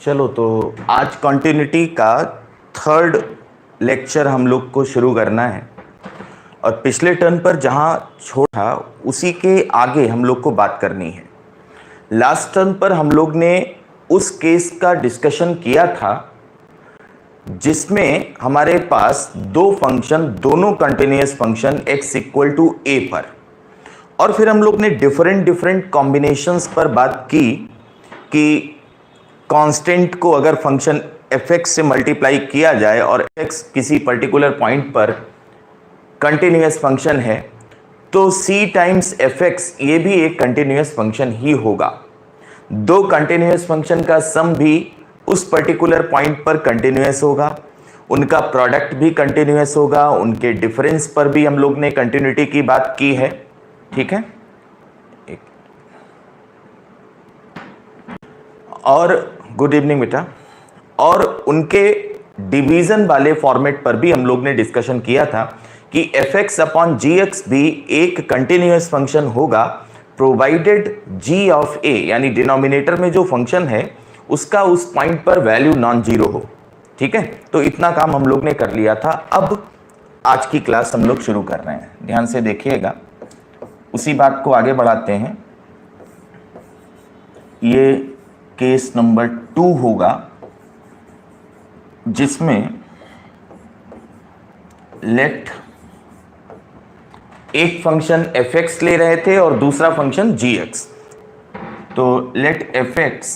चलो तो आज कॉन्टिन्यूटी का थर्ड लेक्चर हम लोग को शुरू करना है और पिछले टर्न पर जहाँ छोड़ा उसी के आगे हम लोग को बात करनी है। लास्ट टर्न पर हम लोग ने उस केस का डिस्कशन किया था जिसमें हमारे पास दो फंक्शन, दोनों continuous function x equal to a पर, और फिर हम लोग ने डिफरेंट कॉम्बिनेशंस पर बात की कि कांस्टेंट को अगर फंक्शन fx से मल्टीप्लाई किया जाए और x किसी पर्टिकुलर पॉइंट पर कंटिन्यूअस फंक्शन है तो c टाइम्स fx ये भी एक कंटिन्यूअस फंक्शन ही होगा। दो कंटिन्यूअस फंक्शन का सम भी उस पर्टिकुलर पॉइंट पर कंटिन्यूअस होगा, उनका प्रोडक्ट भी कंटिन्यूअस होगा, उनके डिफरेंस पर भी हम लोग ने कंटिन्यूटी की बात की है। ठीक है, और गुड इवनिंग बेटा। और उनके डिवीजन वाले फॉर्मेट पर भी हम लोग ने डिस्कशन किया था कि fx अपॉन gx भी एक कंटिन्यूअस फंक्शन होगा प्रोवाइडेड g ऑफ a, यानी डिनोमिनेटर में जो फंक्शन है उसका उस पॉइंट पर वैल्यू नॉन जीरो हो। ठीक है, तो इतना काम हम लोग ने कर लिया था। अब आज की क्लास हम लोग शुरू कर रहे हैं, ध्यान से देखिएगा, उसी बात को आगे बढ़ाते हैं। ये केस नंबर 2 होगा जिसमें लेट एक फंक्शन fx ले रहे थे और दूसरा फंक्शन gx। तो let fx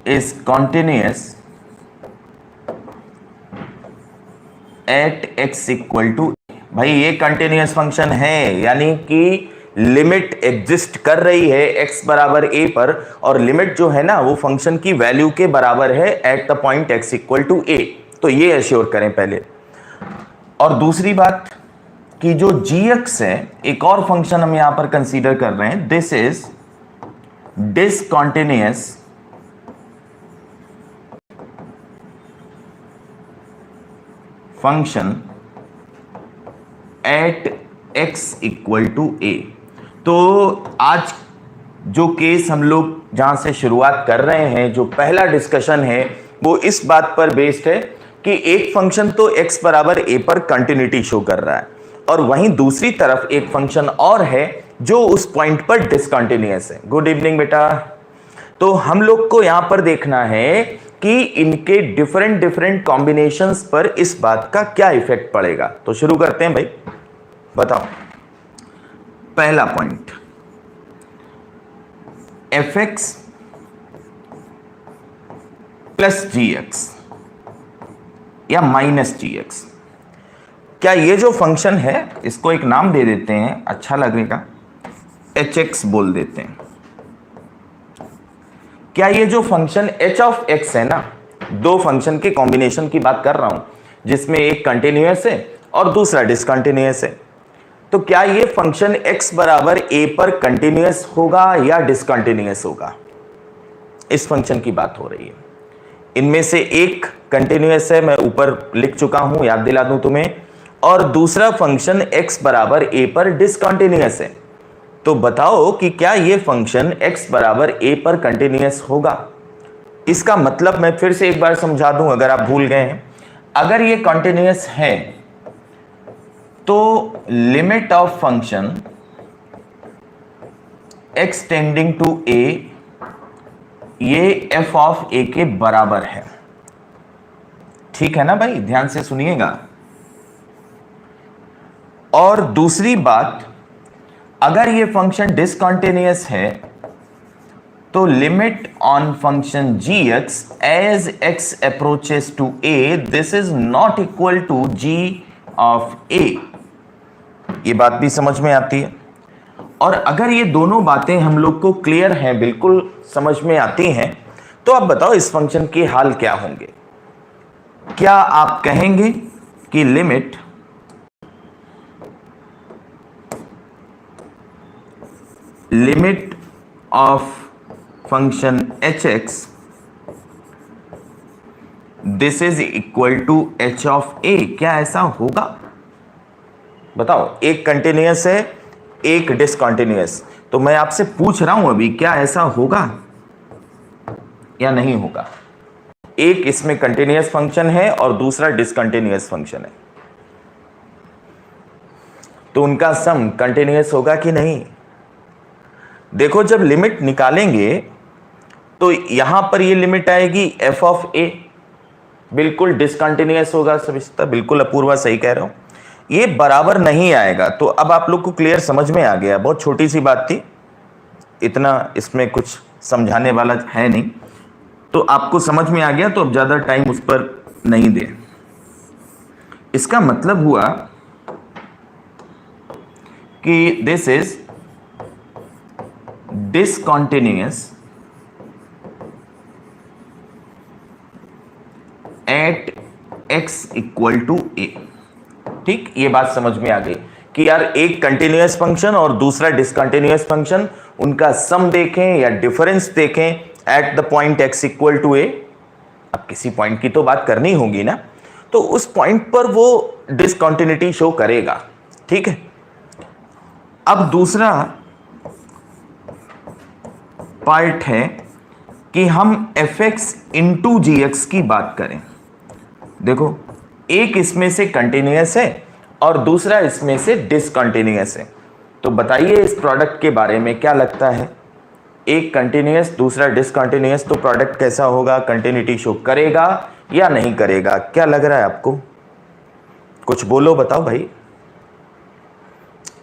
is continuous at x equal to, भाई ये कंटिन्यूअस फंक्शन है, यानी कि लिमिट एग्जिस्ट कर रही है x बराबर a पर, और लिमिट जो है ना वो फंक्शन की वैल्यू के बराबर है at the point x equal to a। तो ये एश्योर करें पहले। और दूसरी बात कि जो gx है, एक और फंक्शन हम यहां पर कंसीडर कर रहे हैं, this is discontinuous function at x equal to a। तो आज जो केस हम लोग जहां से शुरुआत कर रहे हैं, जो पहला डिस्कशन है वो इस बात पर बेस्ड है कि एक फंक्शन तो x बराबर a पर कंटिन्यूटी शो कर रहा है और वहीं दूसरी तरफ एक फंक्शन और है जो उस पॉइंट पर डिसकंटिन्यूअस है। गुड इवनिंग बेटा। तो हम लोग को यहां पर देखना है कि इनके डिफरेंट कॉम्बिनेशंस पर इस बात का क्या इफेक्ट पड़ेगा। तो शुरू करते हैं भाई, बताओ। पहला पॉइंट, fx प्लस gx या माइनस gx, क्या ये जो फंक्शन है इसको एक नाम दे देते हैं, अच्छा लगेगा, hx बोल देते हैं। क्या ये जो फंक्शन h ऑफ x है ना, दो फंक्शन के कॉम्बिनेशन की बात कर रहा हूं जिसमें एक कंटिन्यूअस है और दूसरा डिसकंटिन्यूअस है, तो क्या ये फंक्शन x बराबर a पर कंटिन्यूअस होगा या डिसकंटिन्यूअस होगा? इस फंक्शन की बात हो रही है। इनमें से एक कंटिन्यूअस है, मैं ऊपर लिख चुका हूं, याद दिला दूं तुम्हें, और दूसरा फंक्शन x बराबर a पर डिसकंटिन्यूअस है। तो बताओ कि क्या ये फंक्शन x बराबर a पर कंटिन्यूअस होगा? इसका मतलब मैं फिर से एक बार समझा दूं अगर आप भूल गए हैं। अगर ये कंटिन्यूअस है तो limit of function x tending to a ये f ऑफ a के बराबर है। ठीक है ना भाई, ध्यान से सुनिएगा। और दूसरी बात, अगर ये फंक्शन डिसकंटिन्यूअस है तो limit on function gx as x approaches to a this is not equal to g of a। ये बात भी समझ में आती है। और अगर ये दोनों बातें हम लोग को क्लियर हैं, बिल्कुल समझ में आती हैं, तो अब बताओ इस फंक्शन के हाल क्या होंगे? क्या आप कहेंगे कि limit of function hx this is equal to h of a, क्या ऐसा होगा? बताओ, एक कंटिन्यूअस है एक डिसकंटिन्यूअस, तो मैं आपसे पूछ रहा हूं अभी क्या ऐसा होगा? या नहीं होगा? एक इसमें कंटिन्यूअस फंक्शन है और दूसरा डिसकंटिन्यूअस फंक्शन है, तो उनका सम कंटिन्यूअस होगा कि नहीं? देखो जब लिमिट निकालेंगे तो यहां पर ये लिमिट आएगी f ऑफ a, बिल्कुल डिसकंटिन्यूअस होगा। सब बिल्कुल अपूर्वा सही कह रहा हूं, ये बराबर नहीं आएगा। तो अब आप लोग को क्लियर समझ में आ गया, बहुत छोटी सी बात थी, इतना इसमें कुछ समझाने वाला है नहीं, तो आपको समझ में आ गया, तो अब ज्यादा टाइम उस पर नहीं दे। इसका मतलब हुआ कि this is discontinuous at x equal to a। ठीक, ये बात समझ में आ गई कि यार एक कंटिन्यूअस फंक्शन और दूसरा डिसकंटिन्यूअस फंक्शन, उनका सम देखें या डिफरेंस देखें at the point x equal to a। अब किसी पॉइंट की तो बात करनी होगी ना, तो उस पॉइंट पर वो डिसकंटिन्यूटी शो करेगा। ठीक है, अब दूसरा पार्ट है कि हम fx इंटू gx की बात करें। देखो एक इसमें से कंटिन्यूअस है और दूसरा इसमें से डिसकंटिन्यूअस है, तो बताइए इस प्रोडक्ट के बारे में क्या लगता है? एक कंटिन्यूअस दूसरा डिसकंटिन्यूअस, तो प्रोडक्ट कैसा होगा? कंटिन्यूटी शो करेगा या नहीं करेगा? क्या लग रहा है आपको? कुछ बोलो, बताओ भाई।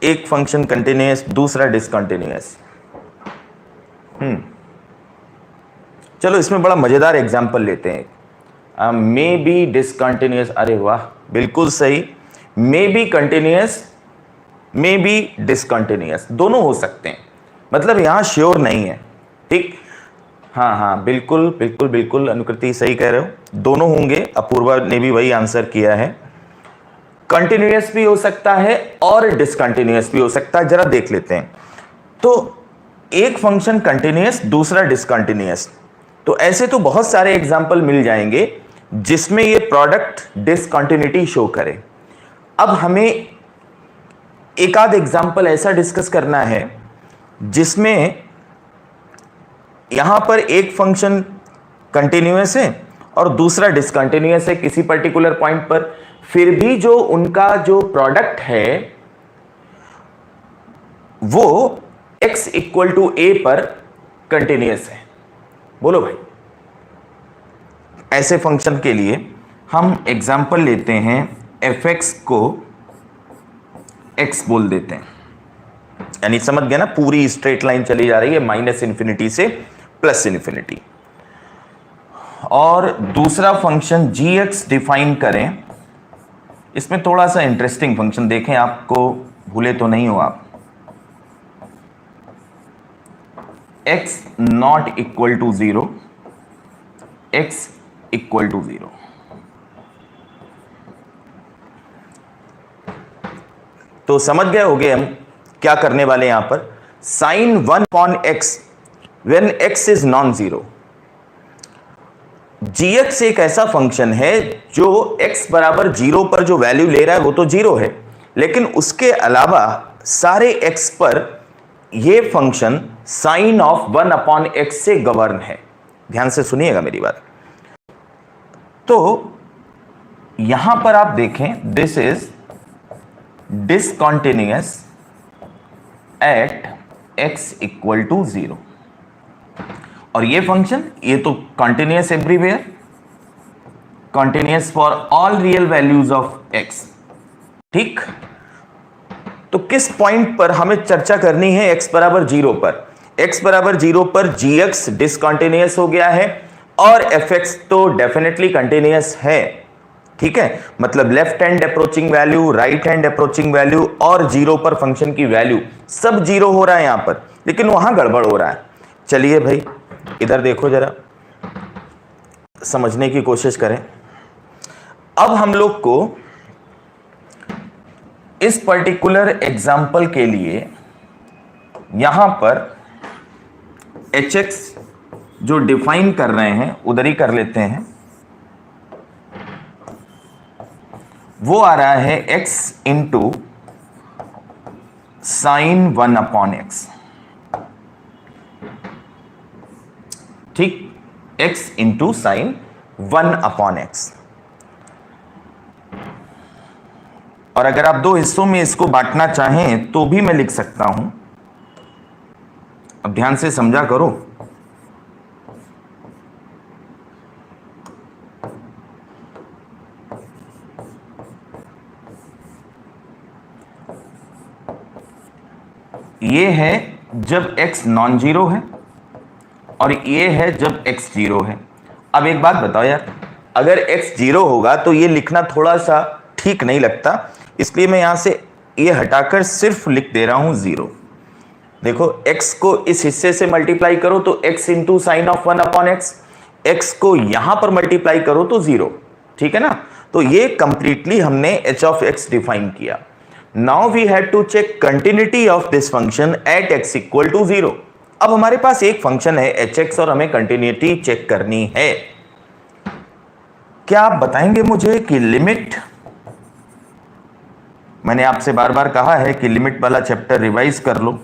एक फंक्शन कंटिन्यूअस दूसरा डिसकंटिन्यूअस, चलो इसमें बड़ा मजेदार एग्जांपल लेते हैं। मे बी डिसकंटिन्यूअस, अरे वाह बिल्कुल सही, मे be continuous may be discontinuous, दोनों हो सकते हैं, मतलब यहां श्योर नहीं है। ठीक, हाँ बिल्कुल बिल्कुल बिल्कुल अनुकृति सही कह रहे हो, दोनों होंगे। अपूर्वा ने भी वही आंसर किया है, कंटिन्यूअस भी हो सकता है और डिसकंटिन्यूअस भी हो सकता है। जरा देख लेते हैं, तो एक फंक्शन कंटिन्यूअस दूसरा डिसकंटिन्यूअस, तो ऐसे तो बहुत सारे एग्जाम्पल मिल जाएंगे जिसमें ये प्रोडक्ट डिसकंटिन्यूटी शो करे। अब हमें एक आध एग्जाम्पल ऐसा डिस्कस करना है जिसमें यहां पर एक फंक्शन कंटिन्यूअस है और दूसरा डिसकंटिन्यूअस है किसी पर्टिकुलर पॉइंट पर, फिर भी जो उनका जो प्रोडक्ट है वो x इक्वल टू a पर कंटिन्यूअस है। बोलो भाई, ऐसे फंक्शन के लिए हम एग्जाम्पल लेते हैं, fx को x बोल देते हैं, यानी समझ गया ना, पूरी स्ट्रेट लाइन चली जा रही है माइनस इन्फिनिटी से प्लस इन्फिनिटी। और दूसरा फंक्शन gx डिफाइन करें, इसमें थोड़ा सा इंटरेस्टिंग फंक्शन देखें, आपको भूले तो नहीं हो आप। x not equal to 0, x equal to 0। तो समझ गए होगे हम क्या करने वाले यहां पर, sine 1 upon x when x is non zero. gx एक ऐसा फंक्शन है जो x बराबर 0 पर जो वैल्यू ले रहा है वो तो 0 है, लेकिन उसके अलावा सारे x पर ये function sine of 1 upon x से गवर्न है। ध्यान से सुनिएगा मेरी बात। तो यहां पर आप देखें, this is discontinuous at x equal to 0, और ये फंक्शन ये तो continuous everywhere, continuous for all real values of x। ठीक, तो किस पॉइंट पर हमें चर्चा करनी है? x बराबर 0 पर। x बराबर 0 पर gx डिसकंटिन्यूअस हो गया है और fx तो डेफिनेटली कंटिन्यूअस है। ठीक है, मतलब left hand approaching value, right hand approaching value और 0 पर फंक्शन की वैल्यू सब 0 हो रहा है यहां पर, लेकिन वहां गड़बड़ हो रहा है। चलिए भाई इधर देखो, जरा समझने की कोशिश करें। अब हम लोग को इस पर्टिकुलर एग्जाम्पल के लिए यहां पर hx जो डिफाइन कर रहे हैं उधर ही कर लेते हैं, वो आ रहा है x into sine 1 upon x। ठीक, x इंटू साइन 1/x। और अगर आप दो हिस्सों में इसको बांटना चाहें तो भी मैं लिख सकता हूं। अब ध्यान से समझा करो। ये है जब x नॉन जीरो है और ये है जब x जीरो है। अब एक बात बताओ यार, अगर x जीरो होगा तो ये लिखना थोड़ा सा ठीक नहीं लगता, इसलिए मैं यहां से ये हटाकर सिर्फ लिख दे रहा हूं जीरो। देखो x को इस हिस्से से मल्टीप्लाई करो तो x into sine of 1/x, x को यहां पर मल्टीप्लाई करो तो जीरो। ठीक है ना। तो ये कंप्लीटली हमने h ऑफ x डिफाइन किया। Now we had to check continuity of this function at x equal to 0। अब हमारे पास एक फंक्शन है hx और हमें कंटिन्यूटी चेक करनी है। क्या आप बताएंगे मुझे कि लिमिट, मैंने आपसे बार बार कहा है कि लिमिट वाला चैप्टर रिवाइज कर लो,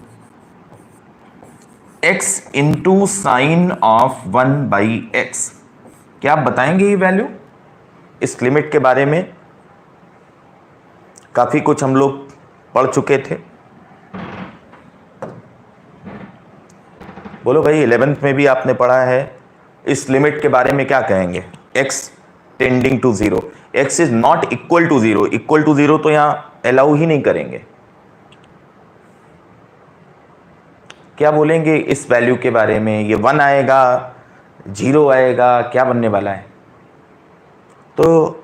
x into sine of 1/x, क्या आप बताएंगे ये वैल्यू? इस लिमिट के बारे में काफी कुछ हम लोग पढ़ चुके थे। बोलो भाई, 11th में भी आपने पढ़ा है। इस लिमिट के बारे में क्या कहेंगे? x tending to 0, x is not equal to 0। Equal to 0 तो यहां अलाउ ही नहीं करेंगे। क्या बोलेंगे इस वैल्यू के बारे में? ये 1 आएगा, 0 आएगा, क्या बनने वाला है? तो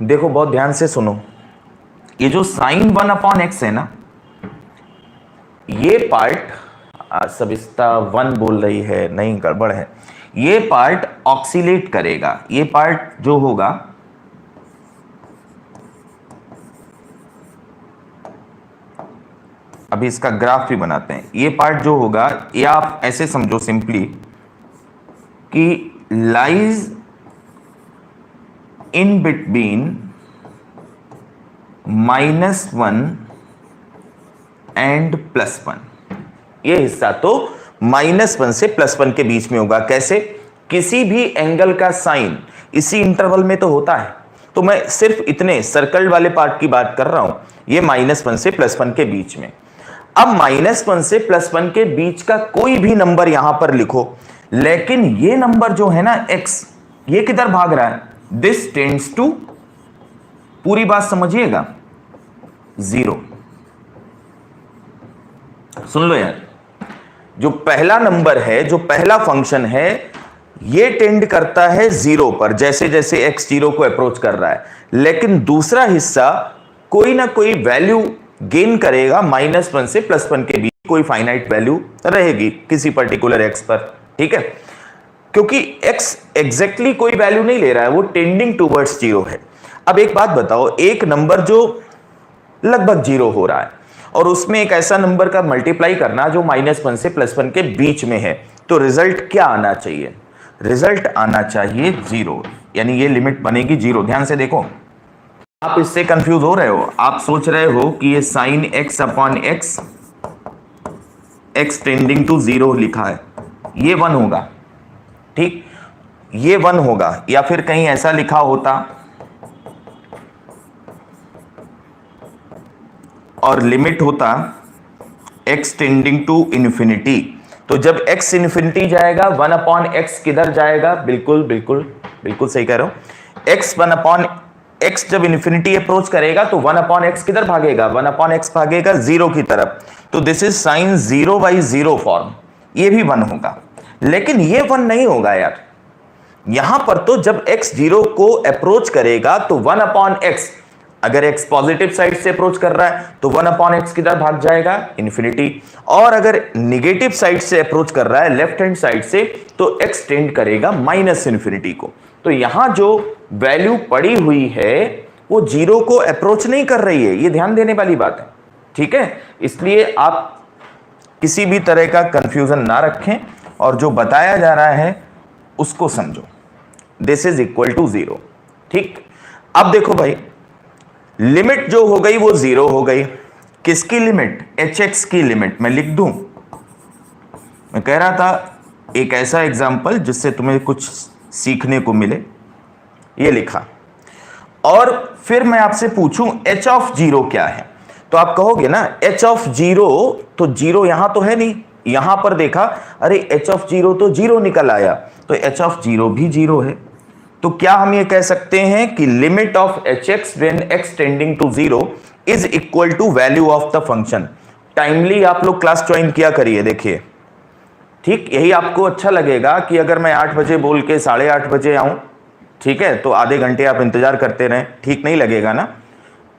देखो बहुत ध्यान से सुनो, ये जो साइन 1/x है ना, ये पार्ट सविस्ता 1 बोल रही है, नहीं गड़बड़ है। ये पार्ट ऑक्सीलेट करेगा। ये पार्ट जो होगा अभी इसका ग्राफ भी बनाते हैं। ये पार्ट जो होगा, ये आप ऐसे समझो सिंपली कि लाइज इन बिटवीन -1 एंड +1। ये हिस्सा तो -1 से +1 के बीच में होगा। कैसे? किसी भी एंगल का साइन इसी इंटरवल में तो होता है। तो मैं सिर्फ इतने सर्कल वाले पार्ट की बात कर रहा हूं, ये -1 से +1 के बीच में। अब -1 से +1 के बीच का कोई भी नंबर यहां पर लिखो, लेकिन ये नंबर जो है ना x, ये किधर भाग रहा है? दिस टेंड्स टू, पूरी बात समझिएगा, 0। सुन लो यार, जो पहला नंबर है, जो पहला फंक्शन है, ये टेंड करता है 0 पर, जैसे जैसे x 0 को अप्रोच कर रहा है। लेकिन दूसरा हिस्सा कोई ना कोई वैल्यू गेन करेगा, -1 से +1 के बीच कोई फाइनाइट वैल्यू रहेगी किसी पर्टिकुलर x पर। ठीक है, क्योंकि x एग्जैक्टली कोई वैल्यू नहीं ले रहा है, वो टेंडिंग टूवर्ड्स 0 है। अब एक बात बताओ, एक नंबर जो लगभग 0 हो रहा है और उसमें एक ऐसा नंबर का मल्टीप्लाई करना जो -1 से +1 के बीच में है, तो रिजल्ट क्या आना चाहिए? रिजल्ट आना चाहिए 0, यानी ये लिमिट बनेगी 0। ध्यान से देखो, आप इससे कंफ्यूज हो रहे हो। आप सोच रहे हो कि ये sign x/x, x tending to 0 लिखा है, ये 1 होगा। ठीक, ये 1 होगा, या फिर कहीं ऐसा लिखा होता और लिमिट होता x टेंडिंग टू इन्फिनिटी। तो जब x इन्फिनिटी जाएगा, 1/x किधर जाएगा? बिल्कुल बिल्कुल बिल्कुल सही कह रहे हो। x 1/x जब इन्फिनिटी अप्रोच करेगा तो 1/x किधर भागेगा? 1/x भागेगा 0 की तरफ। तो दिस इज साइन 0/0 फॉर्म, ये भी 1 होगा। लेकिन ये 1 नहीं होगा यार, यहां पर तो जब x 0 को अप्रोच करेगा तो 1/x, अगर x पॉजिटिव साइड से अप्रोच कर रहा है तो 1/x किधर भाग जाएगा? इन्फिनिटी। और अगर निगेटिव साइड से अप्रोच कर रहा है, लेफ्ट हैंड साइड से, तो x टेंड करेगा -इन्फिनिटी को। तो यहां जो वैल्यू पड़ी हुई है वो 0 को अप्रोच नहीं कर रही है, ये ध्यान देने वाली बात है। ठीक है, इसलिए आप किसी भी तरह का कंफ्यूजन ना रखें और जो बताया जा रहा है उसको समझो। This is equal to 0। ठीक, अब देखो भाई, लिमिट जो हो गई वो 0 हो गई। किसकी लिमिट? hx की लिमिट। मैं लिख दूं, मैं कह रहा था एक ऐसा एग्जाम्पल जिससे तुम्हें कुछ सीखने को मिले, ये लिखा। और फिर मैं आपसे पूछूं h ऑफ जीरो क्या है, तो आप कहोगे ना h ऑफ जीरो, तो जीरो यहां तो है नहीं, यहां पर देखा अरे h ऑफ जीरो तो जीरो निकल आया, तो h ऑफ जीरो भी जीरो है। तो क्या हम ये कह सकते हैं कि limit of H X when X tending to zero is equal to value of the function. Timely आप लोग क्लास ज्वाइन किया करिए, देखिए ठीक, यही आपको अच्छा लगेगा कि अगर मैं 8 बजे बोल के 8:30 बजे आऊं, ठीक है, तो आधे घंटे आप इंतजार करते रहें, ठीक नहीं लगेगा ना।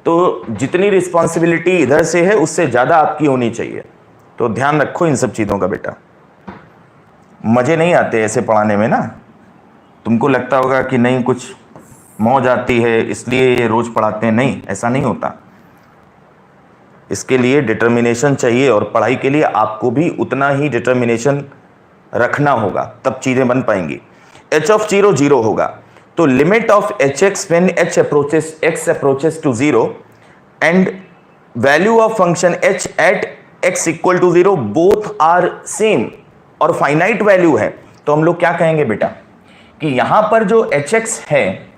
तो जितनी रिस्पॉन्सिबिलिटी इधर से है उससे ज्यादा आपकी होनी चाहिए, तो ध्यान रखो इन सब चीजों का बेटा। मजे नहीं आते ऐसे पढ़ाने में ना, तुमको लगता होगा कि नहीं कुछ मौज आती है इसलिए ये रोज पढ़ाते हैं, नहीं ऐसा नहीं होता। इसके लिए डिटर्मिनेशन चाहिए और पढ़ाई के लिए आपको भी उतना ही डिटर्मिनेशन रखना होगा, तब चीजें बन पाएंगी। h ऑफ जीरो जीरो होगा, तो limit of H X when X approaches to zero and value of function h at x equal to zero both are same और फाइनाइट वैल्यू है, तो हम लोग क्या कहेंगे बेटा कि यहां पर जो hx है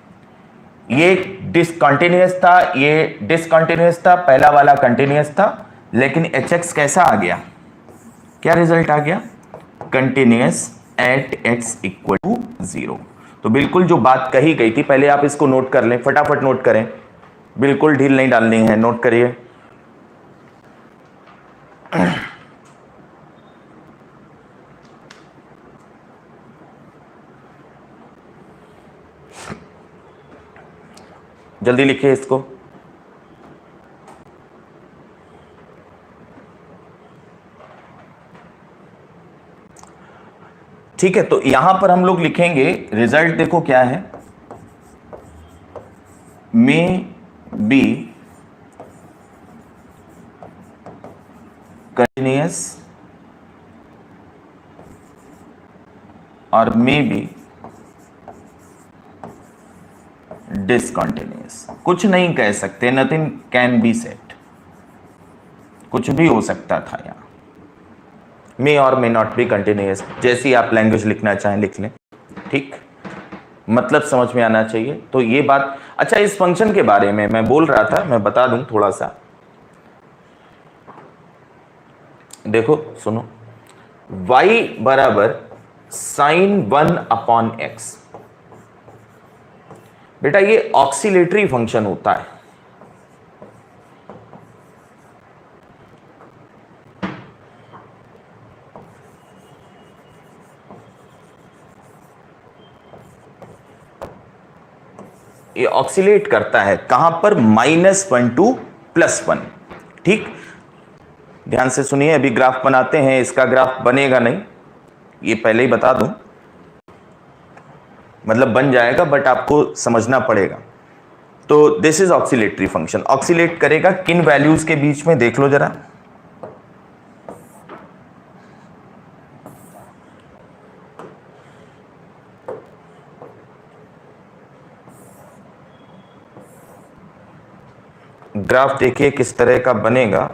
ये डिसकंटिन्यूअस था, ये डिसकंटिन्यूअस था, पहला वाला कंटिन्यूअस था, लेकिन hx कैसा आ गया, क्या रिजल्ट आ गया, continuous at x equal to zero. तो बिल्कुल जो बात कही गई थी, पहले आप इसको नोट कर लें, फटाफट नोट करें, बिल्कुल ढील नहीं डालनी है, नोट करिए। जल्दी लिखिए इसको। ठीक है, तो यहां पर हम लोग लिखेंगे रिजल्ट, देखो क्या है, मे बी कंटिन्यूअस और मे बी डिसकंटिन्यूअस। कुछ नहीं कह सकते, नथिंग कैन बी सेट, कुछ भी हो सकता था यहां, मे और मे नॉट बी कंटिन्यूअस, जैसी आप लैंग्वेज लिखना चाहें लिख लें, ठीक, मतलब समझ में आना चाहिए। तो ये बात, अच्छा इस फंक्शन के बारे में मैं बोल रहा था, मैं बता दूं थोड़ा सा, देखो सुनो, y बराबर sin 1/x, बेटा ये ऑक्सीलेटरी फंक्शन होता है, ये ऑक्सीलेट करता है कहां पर, -1 टू +1, ठीक। ध्यान से सुनिए, अभी ग्राफ बनाते हैं, इसका ग्राफ बनेगा नहीं, ये पहले ही बता दूं, मतलब बन जाएगा बट आपको समझना पड़ेगा। तो this is oscillatory function, oxalate करेगा किन वैल्यूज के बीच में, देख लो जरा, ग्राफ देखिए किस तरह का बनेगा,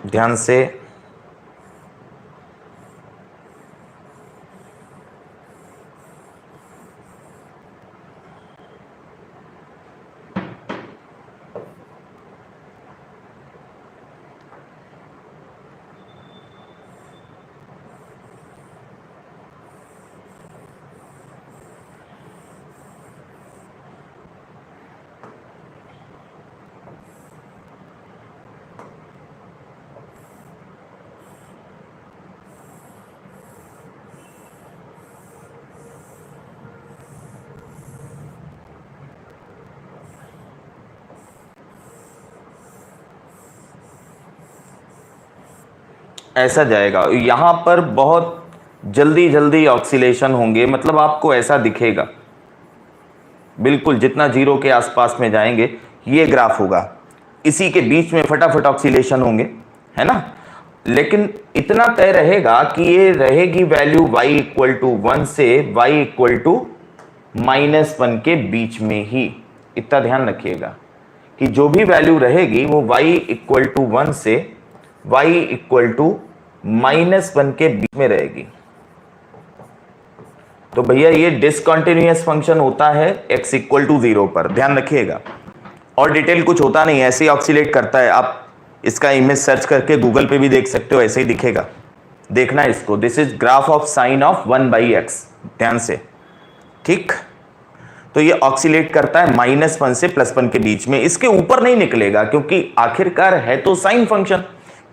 ध्यान से। ऐसा जाएगा, यहां पर बहुत जल्दी जल्दी ऑक्सीलेशन होंगे, मतलब आपको ऐसा दिखेगा, बिल्कुल जितना जीरो के आसपास में जाएंगे ये ग्राफ होगा, इसी के बीच में फटाफट ऑक्सीलेशन होंगे, है ना। लेकिन इतना तय रहेगा कि ये रहेगी वैल्यू y इक्वल टू 1 से y इक्वल टू -1 के बीच में ही, इतना ध्यान रखिएगा कि जो भी वैल्यू रहेगी वो y इक्वल टू 1 से y इक्वल टू -1 के बीच में रहेगी। तो भैया ये डिसकंटिन्यूअस फंक्शन होता है x इक्वल टू 0 पर, ध्यान रखिएगा। और डिटेल कुछ होता नहीं, ऐसे ही ऑक्सीलेट करता है। आप इसका इमेज सर्च करके गूगल पे भी देख सकते हो, ऐसे ही दिखेगा, देखना इसको। This is graph of sine of 1/x, ध्यान से, ठीक। तो ये ऑक्सीलेट करता है -1 से +1 के बीच में, इसके ऊपर नहीं निकलेगा क्योंकि आखिरकार है तो साइन फंक्शन।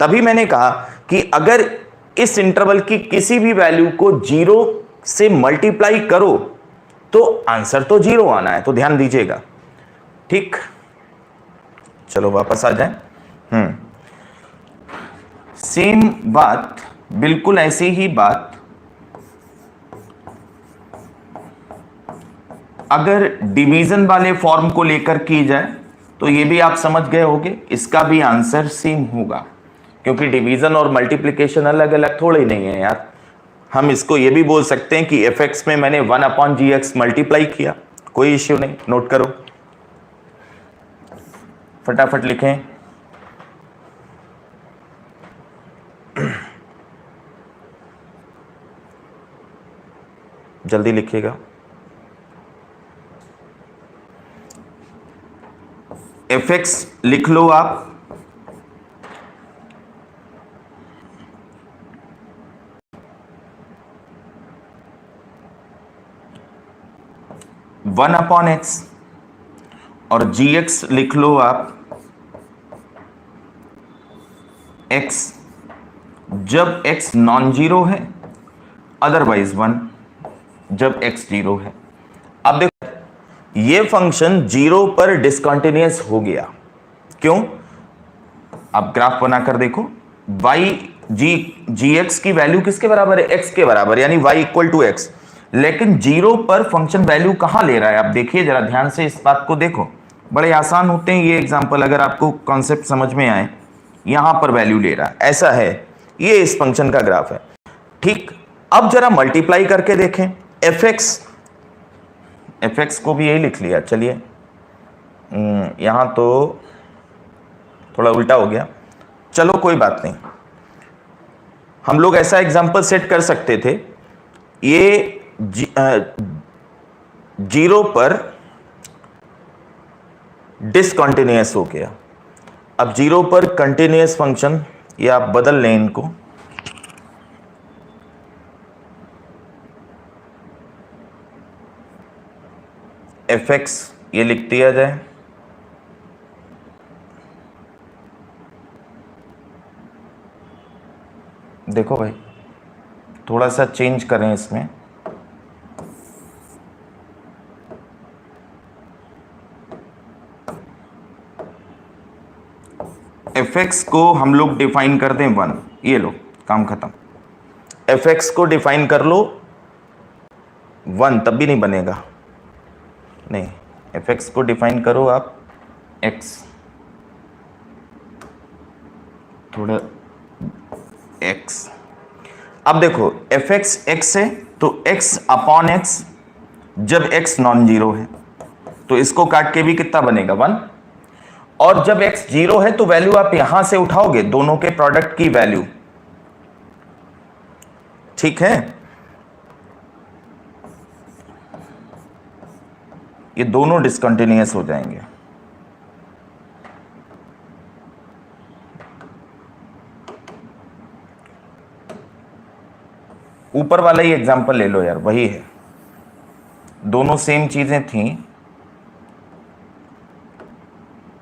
तभी मैंने कहा कि अगर इस इंटरवल की किसी भी वैल्यू को 0 से मल्टीप्लाई करो तो आंसर तो 0 आना है, तो ध्यान दीजिएगा, ठीक। चलो वापस आ जाए। सेम बात, बिल्कुल ऐसी ही बात अगर डिवीजन वाले फॉर्म को लेकर की जाए तो ये भी आप समझ गए होंगे, इसका भी आंसर सेम होगा, क्योंकि डिवीजन और मल्टीप्लिकेशन अलग अलग थोड़े नहीं है यार। हम इसको ये भी बोल सकते हैं कि fx में मैंने 1/gx मल्टीप्लाई किया, कोई इश्यू नहीं, नोट करो, फटाफट लिखें। जल्दी लिखिएगा। fx लिख लो आप, वन अपॉन एक्स, और gx लिख लो आप x जब x नॉन जीरो है, अदरवाइज 1 जब x 0 है। अब देखो ये फंक्शन 0 पर डिसकंटिन्यूअस हो गया, क्यों? आप ग्राफ बनाकर देखो, gx की वैल्यू किसके बराबर है? x के बराबर, यानी y इक्वल टू x। लेकिन 0 पर फंक्शन वैल्यू कहां ले रहा है? आप देखिए जरा ध्यान से, इस बात को देखो, बड़े आसान होते हैं ये एग्जांपल, अगर आपको कॉन्सेप्ट समझ में आए। यहां पर वैल्यू ले रहा है, ऐसा है, ये इस फंक्शन का ग्राफ है, ठीक। अब जरा मल्टीप्लाई करके देखें, fx को भी यही लिख लिया, चलिए यहां तो थोड़ा उल्टा हो गया, चलो कोई बात नहीं। हम लोग ऐसा एग्जांपल सेट कर सकते थे, ये 0 पर डिसकंटिन्यूअस हो गया। अब 0 पर कंटिन्यूअस फंक्शन, ये आप बदल लें इनको, fx ये लिख दिया जाए, देखो भाई थोड़ा सा चेंज करें इसमें, fx को हम लोग डिफाइन कर दें 1, ये लो काम खत्म। fx को डिफाइन कर लो 1, तब भी नहीं बनेगा, नहीं, fx को डिफाइन करो आप x, थोड़ा x। अब देखो fx x है तो x अपॉन x जब x नॉन जीरो है, तो इसको काट के भी कितना बनेगा? 1। और जब x 0 है तो वैल्यू आप यहां से उठाओगे, दोनों के प्रोडक्ट की वैल्यू, ठीक है। ये दोनों डिसकंटिन्यूअस हो जाएंगे। ऊपर वाला ही एग्जांपल ले लो यार, वही है, दोनों सेम चीजें थी,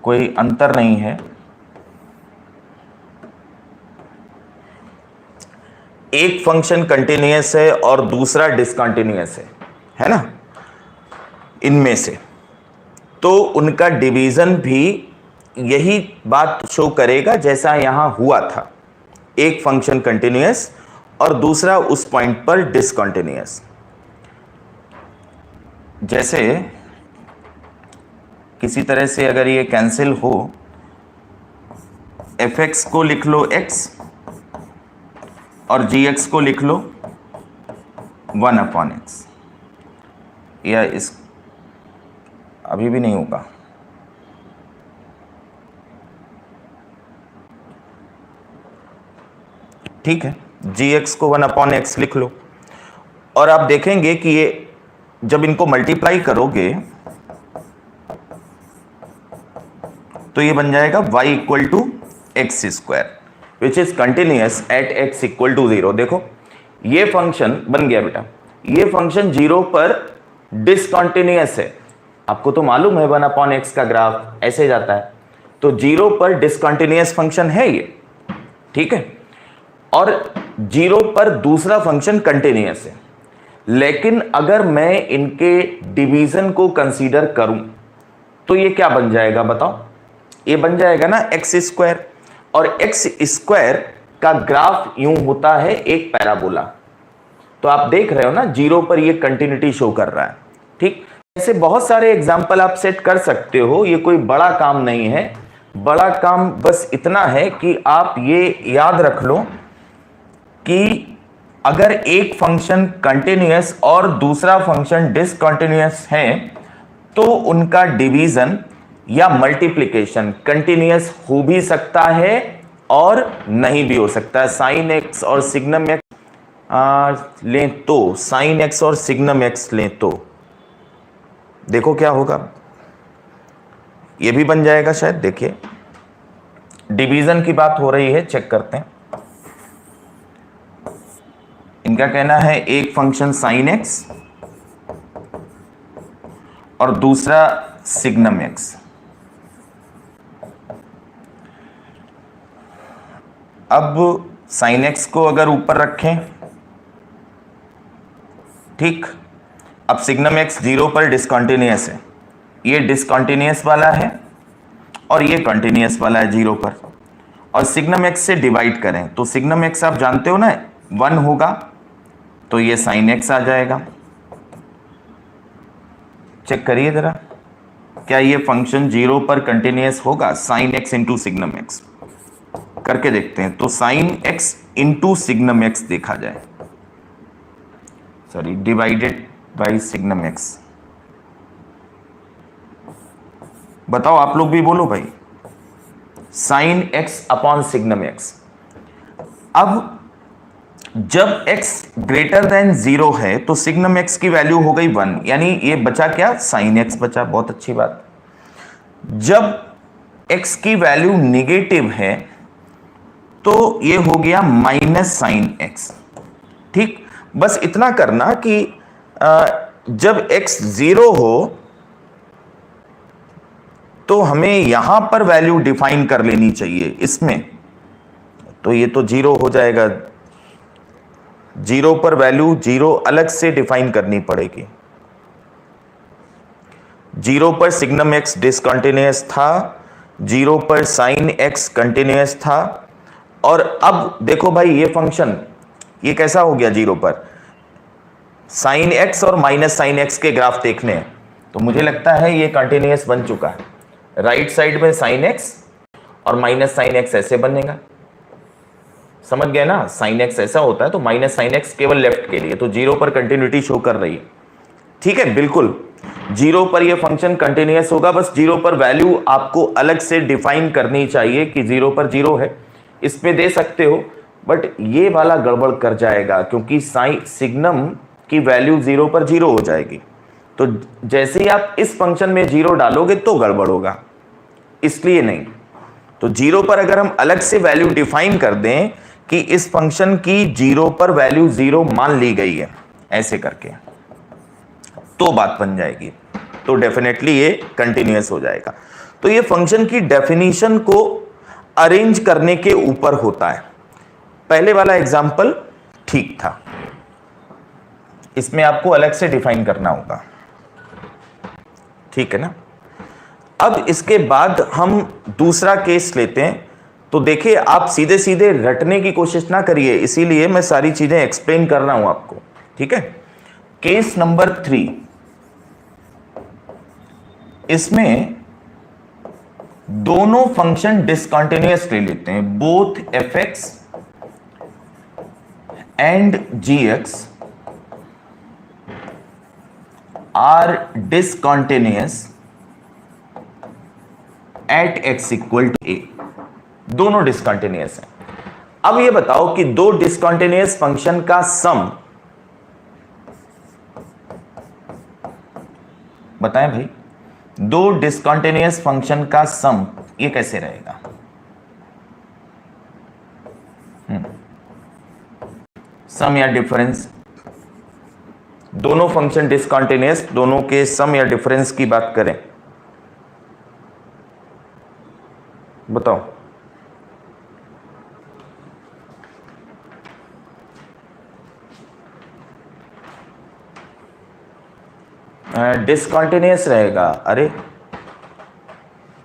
कोई अंतर नहीं है। एक फंक्शन कंटिन्यूअस है और दूसरा डिसकंटिन्यूअस है ना, इनमें से, तो उनका डिवीजन भी यही बात शो करेगा जैसा यहां हुआ था, एक फंक्शन कंटिन्यूअस और दूसरा उस पॉइंट पर डिसकंटिन्यूअस। जैसे किसी तरह से अगर ये कैंसिल हो, fx को लिख लो x और gx को लिख लो 1/x, या इस अभी भी नहीं होगा, ठीक है, gx को 1/x लिख लो, और आप देखेंगे कि ये जब इनको मल्टीप्लाई करोगे तो ये बन जाएगा y equal to X square which is continuous at x equal to 0। देखो ये फंक्शन बन गया बेटा, ये फंक्शन 0 पर डिसकंटिन्यूअस है, आपको तो मालूम है 1/x का ग्राफ ऐसे जाता है, तो 0 पर डिसकंटिन्यूअस फंक्शन है ये, ठीक है। और 0 पर दूसरा फंक्शन कंटिन्यूअस है, लेकिन अगर मैं इनके डिवीजन को कंसीडर करूं तो ये क्या बन जाएगा बताओ, ये बन जाएगा ना एक्स स्क्वायर, और एक्स स्क्वायर का ग्राफ यूं होता है एक पैराबोला। तो आप देख रहे हो ना 0 पर ये कंटिन्यूटी शो कर रहा है, ठीक। ऐसे बहुत सारे एग्जाम्पल आप सेट कर सकते हो, ये कोई बड़ा काम नहीं है। बड़ा काम बस इतना है कि आप ये याद रख लो कि अगर एक फंक्शन कंटिन्यूअस और दूसरा फंक्शन डिसकंटिन्यूअस है तो उनका डिवीजन या मल्टीप्लिकेशन कंटिन्यूअस हो भी सकता है और नहीं भी हो सकता है। साइन एक्स और सिग्नम एक्स लें तो, साइन एक्स और सिग्नम एक्स लें तो देखो क्या होगा, ये भी बन जाएगा शायद। देखिए डिवीजन की बात हो रही है, चेक करते हैं। इनका कहना है एक फंक्शन साइन एक्स और दूसरा सिग्नम एक्स। अब साइन एक्स को अगर ऊपर रखें, ठीक, अब सिग्नम एक्स 0 पर डिसकंटिन्यूअस है, ये डिसकंटिन्यूअस वाला है और ये कंटिन्यूअस वाला है 0 पर, और सिग्नम एक्स से डिवाइड करें तो सिग्नम एक्स आप जानते हो ना 1 होगा, तो ये साइन एक्स आ जाएगा। चेक करिए जरा, क्या ये फंक्शन 0 पर कंटिन्यूअस होगा, sine x into signum x करके देखते हैं। तो sine x into signum x देखा जाए, sorry divided by signum x, बताओ आप लोग भी बोलो भाई, sine x upon signum x. अब जब x ग्रेटर देन 0 है तो सिग्नम x की वैल्यू हो गई 1, यानी ये बचा क्या, साइन x बचा, बहुत अच्छी बात। जब x की वैल्यू निगेटिव है तो ये हो गया माइनस साइन x, ठीक। बस इतना करना कि जब x 0 हो तो हमें यहां पर वैल्यू डिफाइन कर लेनी चाहिए इसमें, तो ये तो 0 हो जाएगा, 0 पर वैल्यू 0 अलग से डिफाइन करनी पड़ेगी। 0 पर सिग्नम x डिसकंटिन्यूअस था, 0 पर साइन x कंटिन्यूअस था, और अब देखो भाई ये फंक्शन ये कैसा हो गया, 0 पर साइन x और माइनस साइन x के ग्राफ देखने हैं, तो मुझे लगता है ये कंटिन्यूअस बन चुका है। राइट साइड में साइन x और माइनस साइन x ऐसे बनेगा, समझ गए ना, साइन एक्स ऐसा होता है तो माइनस साइन एक्स केवल लेफ्ट के लिए, तो 0 पर कंटिन्यूटी शो कर रही है, ठीक है। बिल्कुल 0 पर ये फंक्शन कंटिन्यूअस होगा, बस 0 पर वैल्यू आपको अलग से डिफाइन करनी चाहिए कि 0 पर 0 है, इसमें दे सकते हो, बट ये वाला गड़बड़ कर जाएगा क्योंकि साइन सिग्नम की वैल्यू 0 पर 0 हो जाएगी, तो जैसे ही आप इस फंक्शन में 0 डालोगे तो गड़बड़ होगा, इसलिए नहीं। तो 0 पर अगर हम अलग से वैल्यू डिफाइन कर दें कि इस फंक्शन की 0 पर वैल्यू 0 मान ली गई है ऐसे करके, तो बात बन जाएगी, तो डेफिनेटली ये कंटिन्यूअस हो जाएगा। तो ये फंक्शन की डेफिनेशन को अरेंज करने के ऊपर होता है। पहले वाला एग्जांपल ठीक था, इसमें आपको अलग से डिफाइन करना होगा, ठीक है ना। अब इसके बाद हम दूसरा केस लेते हैं, तो देखिए आप सीधे सीधे रटने की कोशिश ना करिए, इसीलिए मैं सारी चीजें एक्सप्लेन कर रहा हूं आपको, ठीक है। केस नंबर 3, इसमें दोनों फंक्शन डिसकंटिन्यूअस ले लेते हैं, both f x and g x are discontinuous at x equal to a, दोनों डिसकंटिन्यूअस हैं। अब ये बताओ कि दो डिसकंटिन्यूअस फंक्शन का सम, बताएं भाई, दो डिसकंटिन्यूअस फंक्शन का सम ये कैसे रहेगा? सम या डिफरेंस, दोनों फंक्शन डिसकंटिन्यूअस, दोनों के सम या डिफरेंस की बात करें, बताओ। डिसकंटिन्यूअस रहेगा। अरे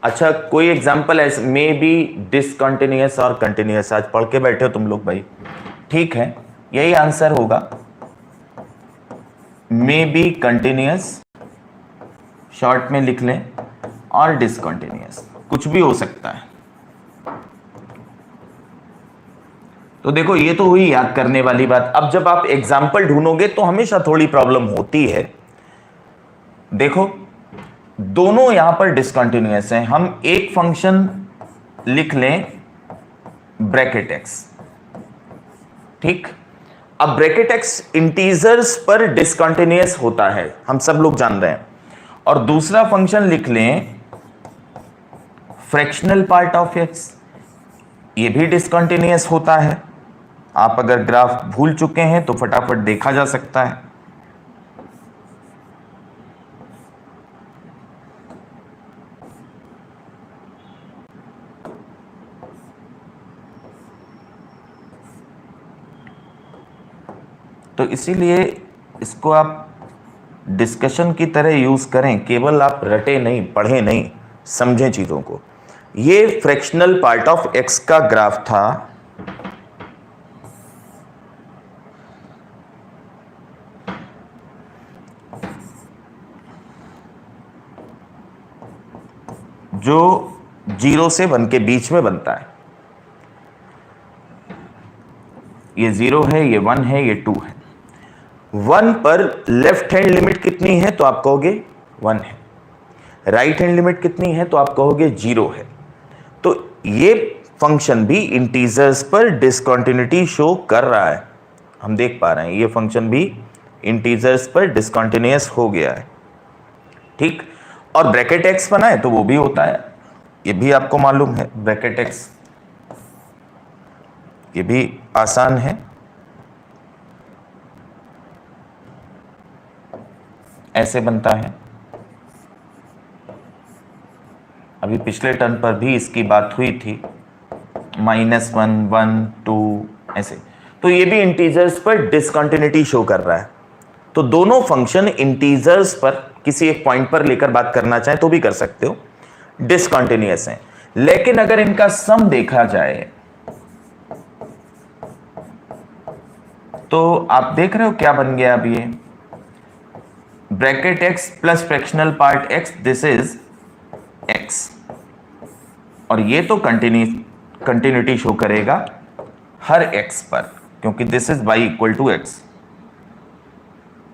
अच्छा, कोई एग्जांपल है? मे बी डिसकंटिन्यूअस और कंटिन्यूअस, आज पढ़ के बैठे हो तुम लोग भाई, ठीक है, यही आंसर होगा। मे बी कंटिन्यूअस, शॉर्ट में लिख लें, और डिसकंटिन्यूअस, कुछ भी हो सकता है। तो देखो ये तो हुई याद करने वाली बात। अब जब आप एग्जाम्पल ढूंढोगे तो हमेशा थोड़ी प्रॉब्लम होती है। देखो दोनों यहां पर डिसकंटिन्यूअस हैं, हम एक फंक्शन लिख लें ब्रैकेट एक्स, ठीक। अब ब्रैकेट एक्स इंटीजर्स पर डिसकंटिन्यूअस होता है, हम सब लोग जान रहे हैं, और दूसरा फंक्शन लिख लें फ्रैक्शनल पार्ट ऑफ एक्स, ये भी डिसकंटिन्यूअस होता है। आप अगर ग्राफ भूल चुके हैं तो फटाफट देखा जा सकता है। तो इसीलिए इसको आप डिस्कशन की तरह यूज करें, केवल आप रटे नहीं, पढ़े नहीं, समझें चीजों को। ये फ्रैक्शनल पार्ट ऑफ एक्स का ग्राफ था, जो 0 से 1 के बीच में बनता है। ये 0 है, ये 1 है, ये 2 है। 1 पर लेफ्ट हैंड लिमिट कितनी है तो आप कहोगे 1 है, राइट हैंड लिमिट कितनी है तो आप कहोगे 0 है। तो ये फंक्शन भी इंटीजर्स पर डिसकंटिन्यूटी शो कर रहा है, हम देख पा रहे हैं ये फंक्शन भी इंटीजर्स पर डिसकंटिन्यूअस हो गया है, ठीक। और ब्रैकेट एक्स बनाए तो वो भी होता है, ये भी आपको मालूम है, ब्रैकेट एक्स ये भी आसान है। ऐसे बनता है, अभी पिछले टर्म पर भी इसकी बात हुई थी, -1, 1, 2 ऐसे। तो ये भी इंटीजर्स पर डिसकंटिन्यूटी शो कर रहा है। तो दोनों फंक्शन इंटीजर्स पर किसी एक पॉइंट पर लेकर बात करना चाहें तो भी कर सकते हो, डिसकंटिन्यूअस हैं। लेकिन अगर इनका सम देखा जाए तो आप देख रहे हो क्या बन गया अब, ये bracket x plus fractional part x, this is x, और ये तो कंटिन्यूटी शो करेगा हर एक्स पर, क्योंकि this is y equal to X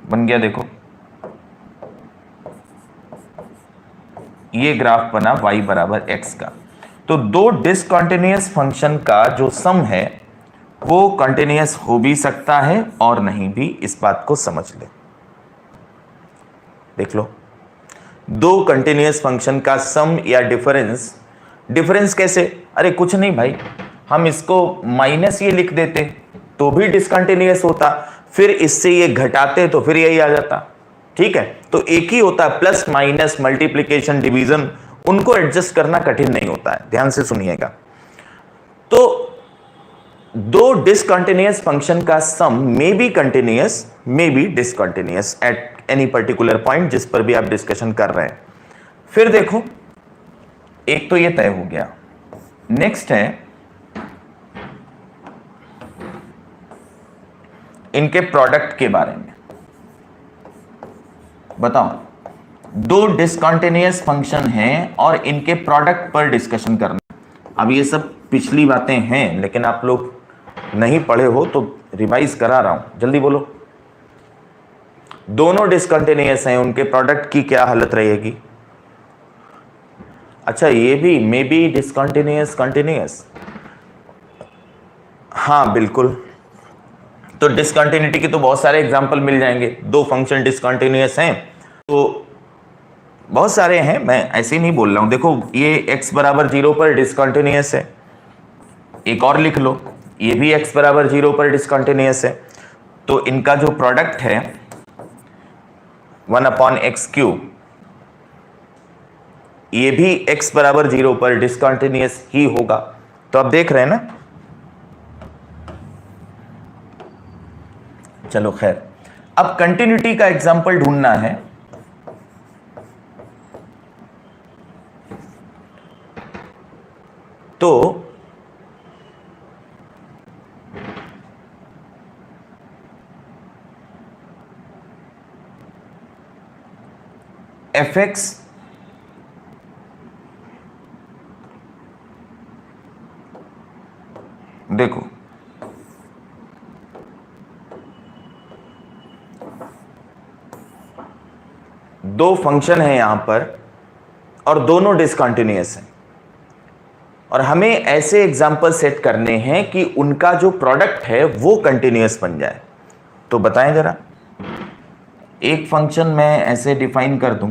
बन गया। देखो ये ग्राफ बना y बराबर x का। तो दो डिसकंटिन्यूअस फंक्शन का जो सम है वो कंटिन्यूअस हो भी सकता है और नहीं भी, इस बात को समझ ले। देख लो, दो कंटिन्यूअस फंक्शन का सम या डिफरेंस, डिफरेंस कैसे? अरे कुछ नहीं भाई, हम इसको माइनस ये लिख देते तो भी डिसकंटिन्यूअस होता, फिर इससे ये घटाते तो फिर यही आ जाता, ठीक है। तो एक ही होता है, प्लस माइनस मल्टीप्लिकेशन डिवीजन, उनको एडजस्ट करना कठिन नहीं होता है, ध्यान से सुनिएगा। तो दो डिसकंटिन्यूअस फंक्शन का sum may be continuous, may be discontinuous at any particular point जिस पर भी आप डिस्कशन कर रहे हैं। फिर देखो, एक तो ये तय हो गया। नेक्स्ट है इनके प्रोडक्ट के बारे में बताओ। दो डिसकंटिन्यूअस फंक्शन हैं और इनके प्रोडक्ट पर डिस्कशन करना। अब ये सब पिछली बातें हैं, लेकिन आप लोग नहीं पढ़े हो तो रिवाइज करा रहा हूं, जल्दी बोलो। दोनों डिसकंटिन्यूअस हैं, उनके प्रोडक्ट की क्या हालत रहेगी? अच्छा, ये भी मे बी डिसकंटिन्यूअस कंटिन्यूअस, हाँ बिल्कुल, तो डिसकंटिन्यूटी के तो बहुत सारे एग्जांपल मिल जाएंगे। दो फंक्शन डिसकंटिन्यूअस हैं तो बहुत सारे हैं, मैं ऐसे ही नहीं बोल रहा हूं। देखो ये x बराबर 0 पर डिसकंटिन्यूअस है, एक और लिख लो, ये भी x बराबर 0 पर डिसकंटिन्यूअस है, तो इनका जो प्रोडक्ट है 1/x³, ये भी x बराबर 0 पर डिसकंटिन्यूअस ही होगा। तो अब देख रहे हैं ना। चलो खैर, अब कंटिन्यूटी का एग्जांपल ढूंढना है। तो fx देखो दो फंक्शन है यहां पर और दोनों डिसकंटिन्यूअस हैं, और हमें ऐसे एग्जाम्पल सेट करने हैं कि उनका जो प्रोडक्ट है वो कंटिन्यूअस बन जाए। तो बताएं जरा, एक फंक्शन मैं ऐसे डिफाइन कर दूं,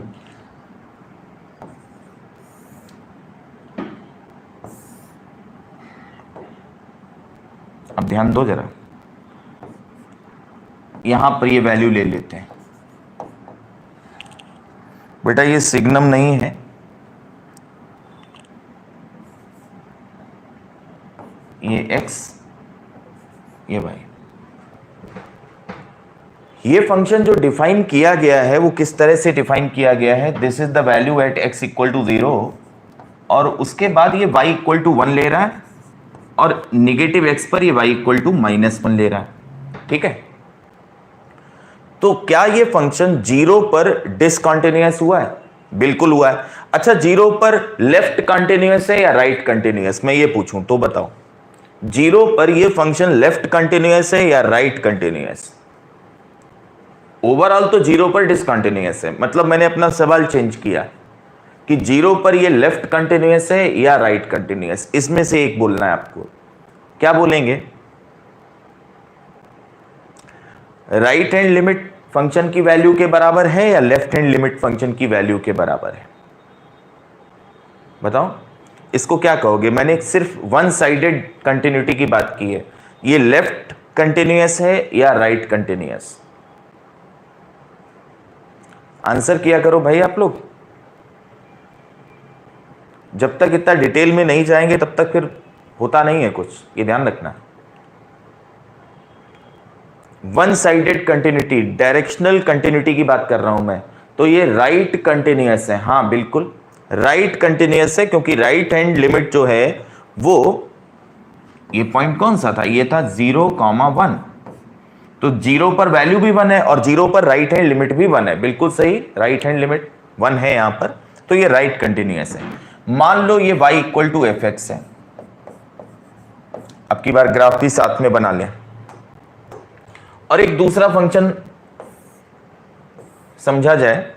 अब ध्यान दो जरा, यहां पर ये वैल्यू ले लेते हैं। बेटा ये सिग्नम नहीं है, ये x, ये y। ये फंक्शन जो डिफाइन किया गया है वो किस तरह से डिफाइन किया गया है, this is the value at x equal to 0, और उसके बाद ये y इक्वल टू 1 ले रहा है, और निगेटिव x पर ये y इक्वल टू -1 ले रहा है। ठीक है, तो क्या ये फंक्शन 0 पर डिसकंटिन्यूअस हुआ है? बिल्कुल हुआ है। अच्छा, 0 पर लेफ्ट कंटिन्यूअस है या राइट कंटिन्यूअस, मैं ये पूछूं तो बताओ, 0 पर ये फंक्शन लेफ्ट कंटिन्यूअस है या राइट कंटिन्यूअस? ओवरऑल तो 0 पर डिसकंटिन्यूअस है, मतलब मैंने अपना सवाल चेंज किया कि 0 पर ये लेफ्ट कंटिन्यूअस है या राइट कंटिन्यूअस, इसमें से एक बोलना है आपको। क्या बोलेंगे? राइट हैंड लिमिट फंक्शन की वैल्यू के बराबर है या लेफ्ट हैंड लिमिट फंक्शन की वैल्यू के बराबर है? बताओ इसको क्या कहोगे? मैंने सिर्फ वन साइडेड कंटिन्यूटी की बात की है, ये लेफ्ट कंटिन्यूअस है या राइट कंटिन्यूअस? आंसर किया करो भाई आप लोग, जब तक इतना डिटेल में नहीं जाएंगे तब तक फिर होता नहीं है कुछ, ये ध्यान रखना। One sided continuity, directional continuity की बात कर रहा हूं मैं, तो ये राइट कंटिन्यूअस है। हाँ बिल्कुल राइट कंटिन्यूअस है, क्योंकि राइट हैंड लिमिट जो है वो, ये पॉइंट कौन सा था, ये था 0,1, तो 0 पर वैल्यू भी 1 है और 0 पर राइट हैंड लिमिट भी 1 है। बिल्कुल सही, राइट हैंड लिमिट 1 है यहां पर, तो ये राइट कंटिन्यूअस है। मान लो ये y इक्वल टू fx है, अब की बार ग्राफ भी साथ में बना लें, और एक दूसरा फंक्शन समझा जाए,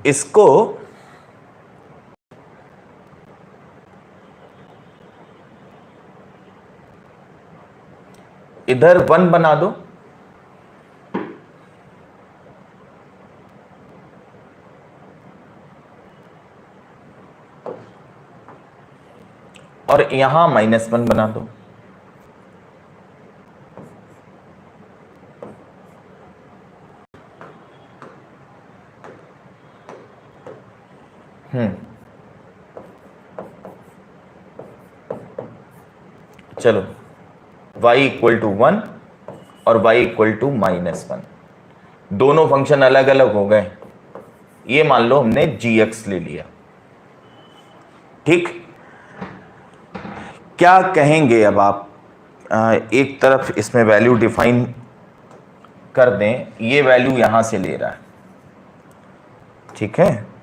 इसको इधर 1 बना दो और यहां -1 बना दो। चलो y इक्वल टू 1 और y इक्वल टू -1, दोनों फंक्शन अलग अलग हो गए। ये मान लो हमने gx ले लिया। ठीक, क्या कहेंगे अब आप? एक तरफ इसमें वैल्यू डिफाइन कर दें, ये वैल्यू यहां से ले रहा है, ठीक है।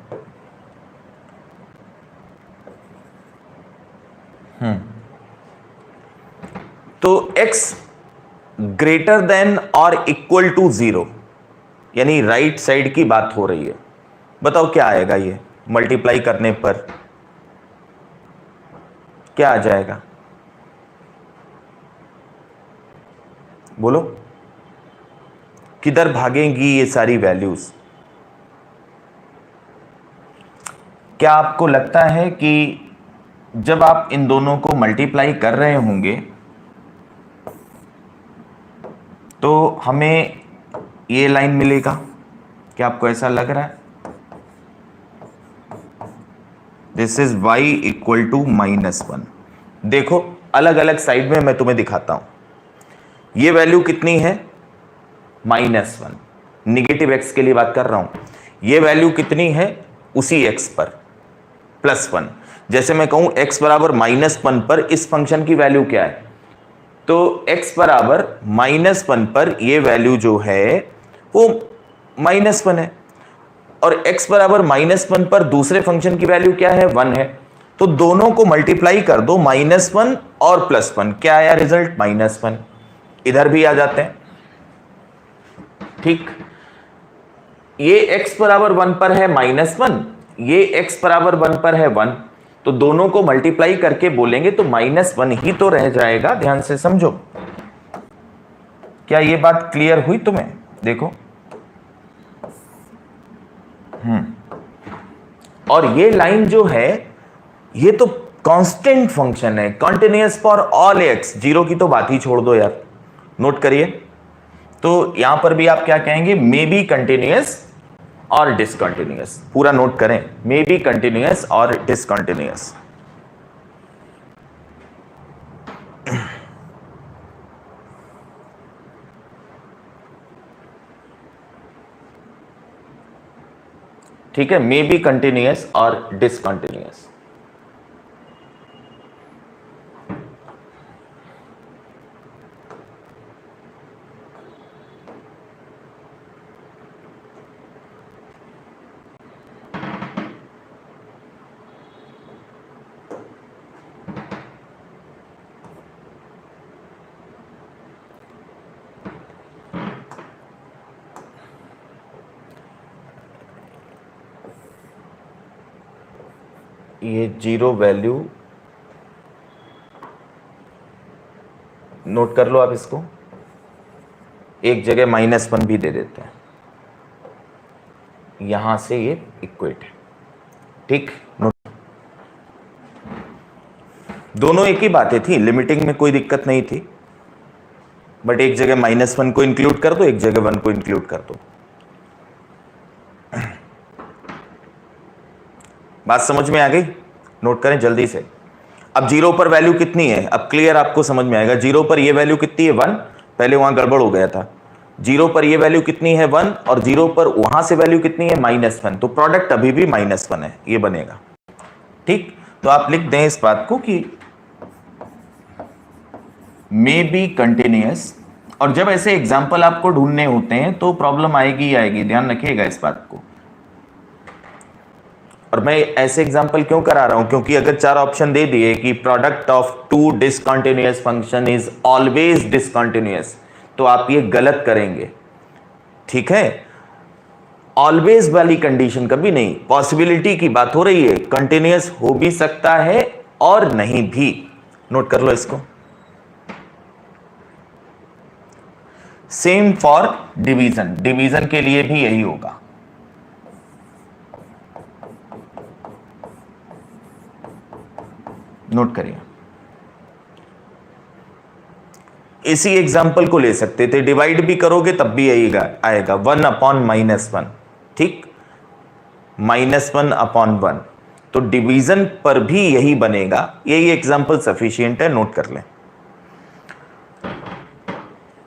तो x ग्रेटर देन और इक्वल टू 0, यानी राइट साइड की बात हो रही है। बताओ क्या आएगा, ये मल्टीप्लाई करने पर क्या आ जाएगा? बोलो किधर भागेंगी ये सारी वैल्यूज? क्या आपको लगता है कि जब आप इन दोनों को मल्टीप्लाई कर रहे होंगे तो हमें ये लाइन मिलेगा? क्या आपको ऐसा लग रहा है? This is y equal to -1। देखो अलग अलग साइड में मैं तुम्हें दिखाता हूं। ये वैल्यू कितनी है? -1। निगेटिव x के लिए बात कर रहा हूं। ये वैल्यू कितनी है? उसी x पर +1। जैसे मैं कहूं x बराबर -1 पर इस फंक्शन की वैल्यू क्या है, तो x बराबर -1 पर ये वैल्यू जो है वो -1 है, और x बराबर -1 पर दूसरे फंक्शन की वैल्यू क्या है? 1 है। तो दोनों को मल्टीप्लाई कर दो, -1 और +1, क्या आया रिजल्ट? -1। इधर भी आ जाते हैं, ठीक। ये x बराबर 1 पर है -1, ये x बराबर 1 पर है 1, तो दोनों को मल्टीप्लाई करके बोलेंगे तो -1 ही तो रह जाएगा। ध्यान से समझो, क्या ये बात क्लियर हुई तुम्हें? देखो और ये लाइन जो है ये तो कांस्टेंट फंक्शन है, continuous for all x। Zero की तो बात ही छोड़ दो यार, नोट करिए। तो यहां पर भी आप क्या कहेंगे? मे बी कंटिन्यूअस और डिसकंटिन्यूअस। पूरा नोट करें, मे बी कंटिन्यूअस और डिसकंटिन्यूअस। ठीक है, मे बी कंटिन्यूअस और डिसकंटिन्यूअस। ये जीरो वैल्यू नोट कर लो आप, इसको एक जगह -1 भी दे देते हैं, यहां से ये इक्वेट है, ठीक। नोट, दोनों एक ही बातें थी, लिमिटिंग में कोई दिक्कत नहीं थी, बट एक जगह -1 को इंक्लूड कर दो, एक जगह 1 को इंक्लूड कर दो। बात समझ में आ गई? नोट करें जल्दी से। अब जीरो पर वैल्यू कितनी है? अब क्लियर आपको समझ में आएगा। जीरो पर ये वैल्यू कितनी है? 1। पहले वहां गड़बड़ हो गया था। जीरो पर ये वैल्यू कितनी है? 1, और जीरो पर वहां से वैल्यू कितनी है? -1। तो प्रोडक्ट अभी भी -1 है, ये बनेगा, ठीक। तो आप लिख दें इस बात को कि मे बी कंटिन्यूअस, और जब ऐसे एग्जाम्पल आपको ढूंढने होते हैं तो प्रॉब्लम आएगी ही आएगी, ध्यान रखिएगा इस बात को। और मैं ऐसे एग्जांपल क्यों करा रहा हूं? क्योंकि अगर 4 ऑप्शन दे दिए कि product of 2 discontinuous function is always discontinuous, तो आप ये गलत करेंगे, ठीक है। ऑलवेज वाली कंडीशन कभी नहीं, पॉसिबिलिटी की बात हो रही है, कंटिन्यूअस हो भी सकता है और नहीं भी। नोट कर लो इसको। सेम फॉर डिवीजन, डिवीजन के लिए भी यही होगा। नोट करिए, इसी एग्जाम्पल को ले सकते थे, डिवाइड भी करोगे तब भी यही आएगा, 1/-1, ठीक, -1/1। तो डिवीजन पर भी यही बनेगा, यही एग्जाम्पल सफिशिएंट है, नोट कर लें,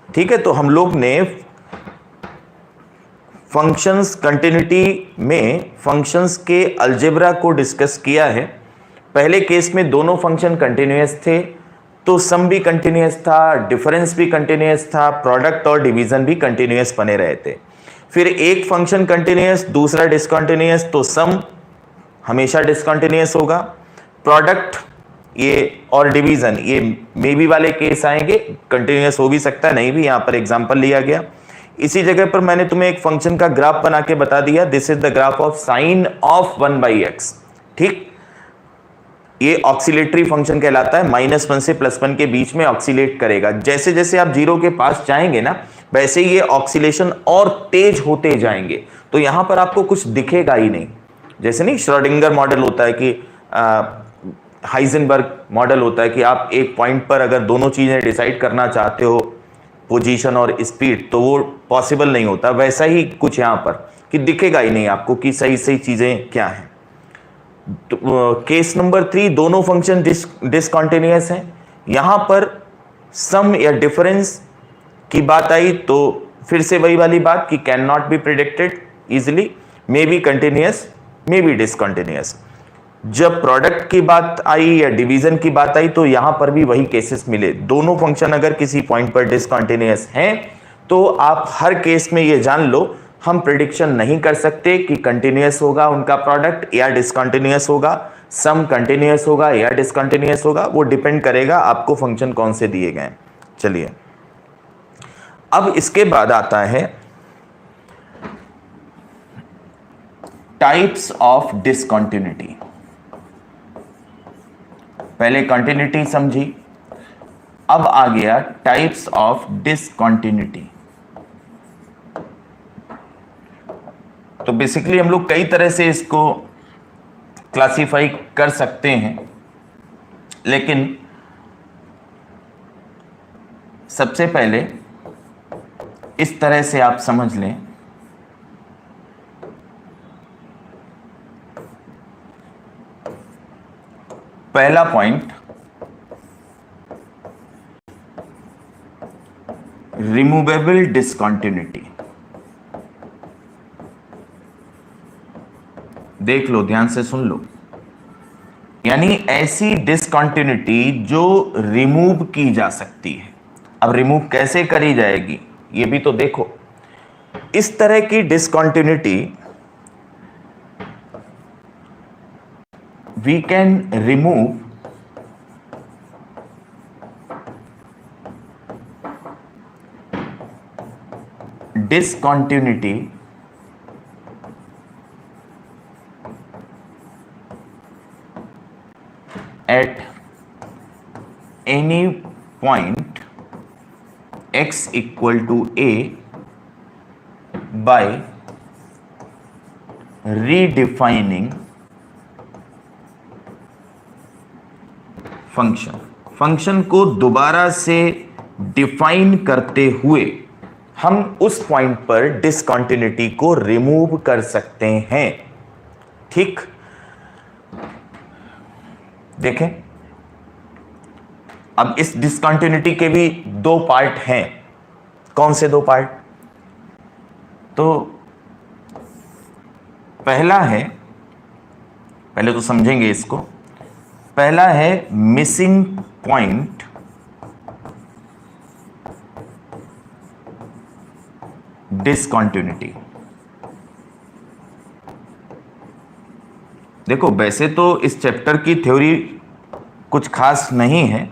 ठीक है। तो हम लोग ने फंक्शंस कंटिन्यूटी में फंक्शंस के अलजेब्रा को डिस्कस किया है। पहले केस में दोनों फंक्शन कंटिन्यूअस थे, तो सम भी कंटिन्यूअस था, डिफरेंस भी कंटिन्यूअस था, प्रोडक्ट और डिवीजन भी कंटिन्यूअस बने रहे थे। फिर एक फंक्शन कंटिन्यूअस, दूसरा डिसकंटिन्यूअस, तो सम हमेशा डिसकंटिन्यूअस होगा। प्रोडक्ट ये और डिवीजन ये मे बी वाले केस आएंगे, कंटिन्यूअस हो भी सकता है, नहीं भी। यहां पर एग्जांपल लिया गया। इसी जगह पर मैंने तुम्हें एक फंक्शन का ग्राफ बना के बता दिया, this is the graph of sine of 1/x, ठीक। ये ऑक्सीलेटरी फंक्शन कहलाता है, -1 से +1 के बीच में ऑक्सीलेट करेगा। जैसे जैसे आप 0 के पास जाएंगे ना, वैसे ये ऑक्सीलेशन और तेज होते जाएंगे। तो यहां पर आपको कुछ दिखेगा ही नहीं। जैसे नहीं श्रोडिंगर मॉडल होता है कि हाइजेनबर्ग मॉडल होता है कि आप एक पॉइंट पर अगर दोनों चीजें डिसाइड करना चाहते हो, पोजीशन और स्पीड, तो वो पॉसिबल नहीं होता। वैसा ही कुछ यहां पर कि दिखेगा ही नहीं आपको कि सही सही चीजें क्या हैं। तो केस नंबर 3, दोनों फंक्शन डिसकंटिन्यूअस हैं। यहां पर सम या डिफरेंस की बात आई तो फिर से वही वाली बात कि can not be predicted easily, may be continuous, may be discontinuous. जब प्रोडक्ट की बात आई या डिवीजन की बात आई तो यहां पर भी वही केसेस मिले। दोनों फंक्शन अगर किसी पॉइंट पर डिसकंटिन्यूअस हैं तो आप हर केस में ये जान लो, हम प्रिडिक्शन नहीं कर सकते कि कंटिन्यूअस होगा उनका प्रोडक्ट या डिसकंटिन्यूअस होगा, सम कंटिन्यूअस होगा या डिसकंटिन्यूअस होगा। वो डिपेंड करेगा आपको फंक्शन कौन से दिए गए। चलिए, अब इसके बाद आता है टाइप्स ऑफ डिसकंटिन्यूटी। पहले कंटिन्यूटी समझी, अब आ गया टाइप्स ऑफ डिसकंटिन्यूटी। तो बेसिकली हम लोग कई तरह से इसको क्लासिफाई कर सकते हैं, लेकिन सबसे पहले इस तरह से आप समझ लें, पहला पॉइंट रिमूवेबल डिसकंटिन्यूटी। देख लो, ध्यान से सुन लो, यानी ऐसी डिसकंटिन्यूटी जो रिमूव की जा सकती है। अब रिमूव कैसे करी जाएगी ये भी तो देखो। इस तरह की discontinuity we can remove discontinuity at any point x equal to a by redefining function को दोबारा से डिफाइन करते हुए हम उस पॉइंट पर डिसकंटिन्यूटी को रिमूव कर सकते हैं। ठीक, देखें, अब इस डिसकंटिन्यूटी के भी दो पार्ट हैं। कौन से दो पार्ट? तो पहला है, पहले तो समझेंगे इसको, पहला है मिसिंग पॉइंट डिसकंटिन्यूटी। देखो, वैसे तो इस चैप्टर की थ्योरी कुछ खास नहीं है,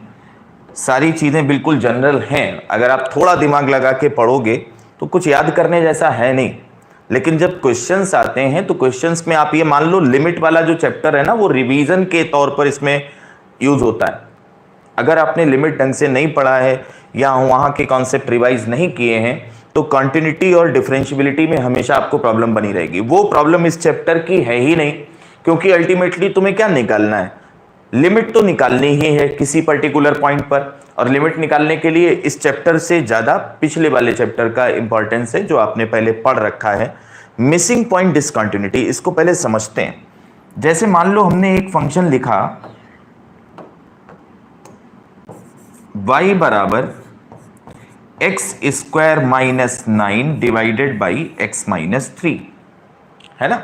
सारी चीजें बिल्कुल जनरल हैं। अगर आप थोड़ा दिमाग लगा के पढ़ोगे तो कुछ याद करने जैसा है नहीं, लेकिन जब क्वेश्चंस आते हैं तो क्वेश्चंस में आप ये मान लो, लिमिट वाला जो चैप्टर है ना, वो रिवीजन के तौर पर इसमें यूज होता है। अगर आपने लिमिट ढंग से नहीं पढ़ा है या वहां के कॉन्सेप्ट रिवाइज नहीं किए हैं तो कंटिन्यूटी और डिफरेंशियबिलिटी में हमेशा आपको प्रॉब्लम बनी रहेगी। वो प्रॉब्लम इस चैप्टर की है ही नहीं, क्योंकि अल्टीमेटली तुम्हें क्या निकालना है, लिमिट तो निकालनी ही है किसी पर्टिकुलर पॉइंट पर। और लिमिट निकालने के लिए इस चैप्टर से ज्यादा पिछले वाले चैप्टर का इंपॉर्टेंस है जो आपने पहले पढ़ रखा है। मिसिंग पॉइंट डिसकंटिन्यूटी, इसको पहले समझते हैं। जैसे मान लो हमने एक फंक्शन लिखा y बराबर x² - 9 डिवाइडेड बाई x - 3, है ना।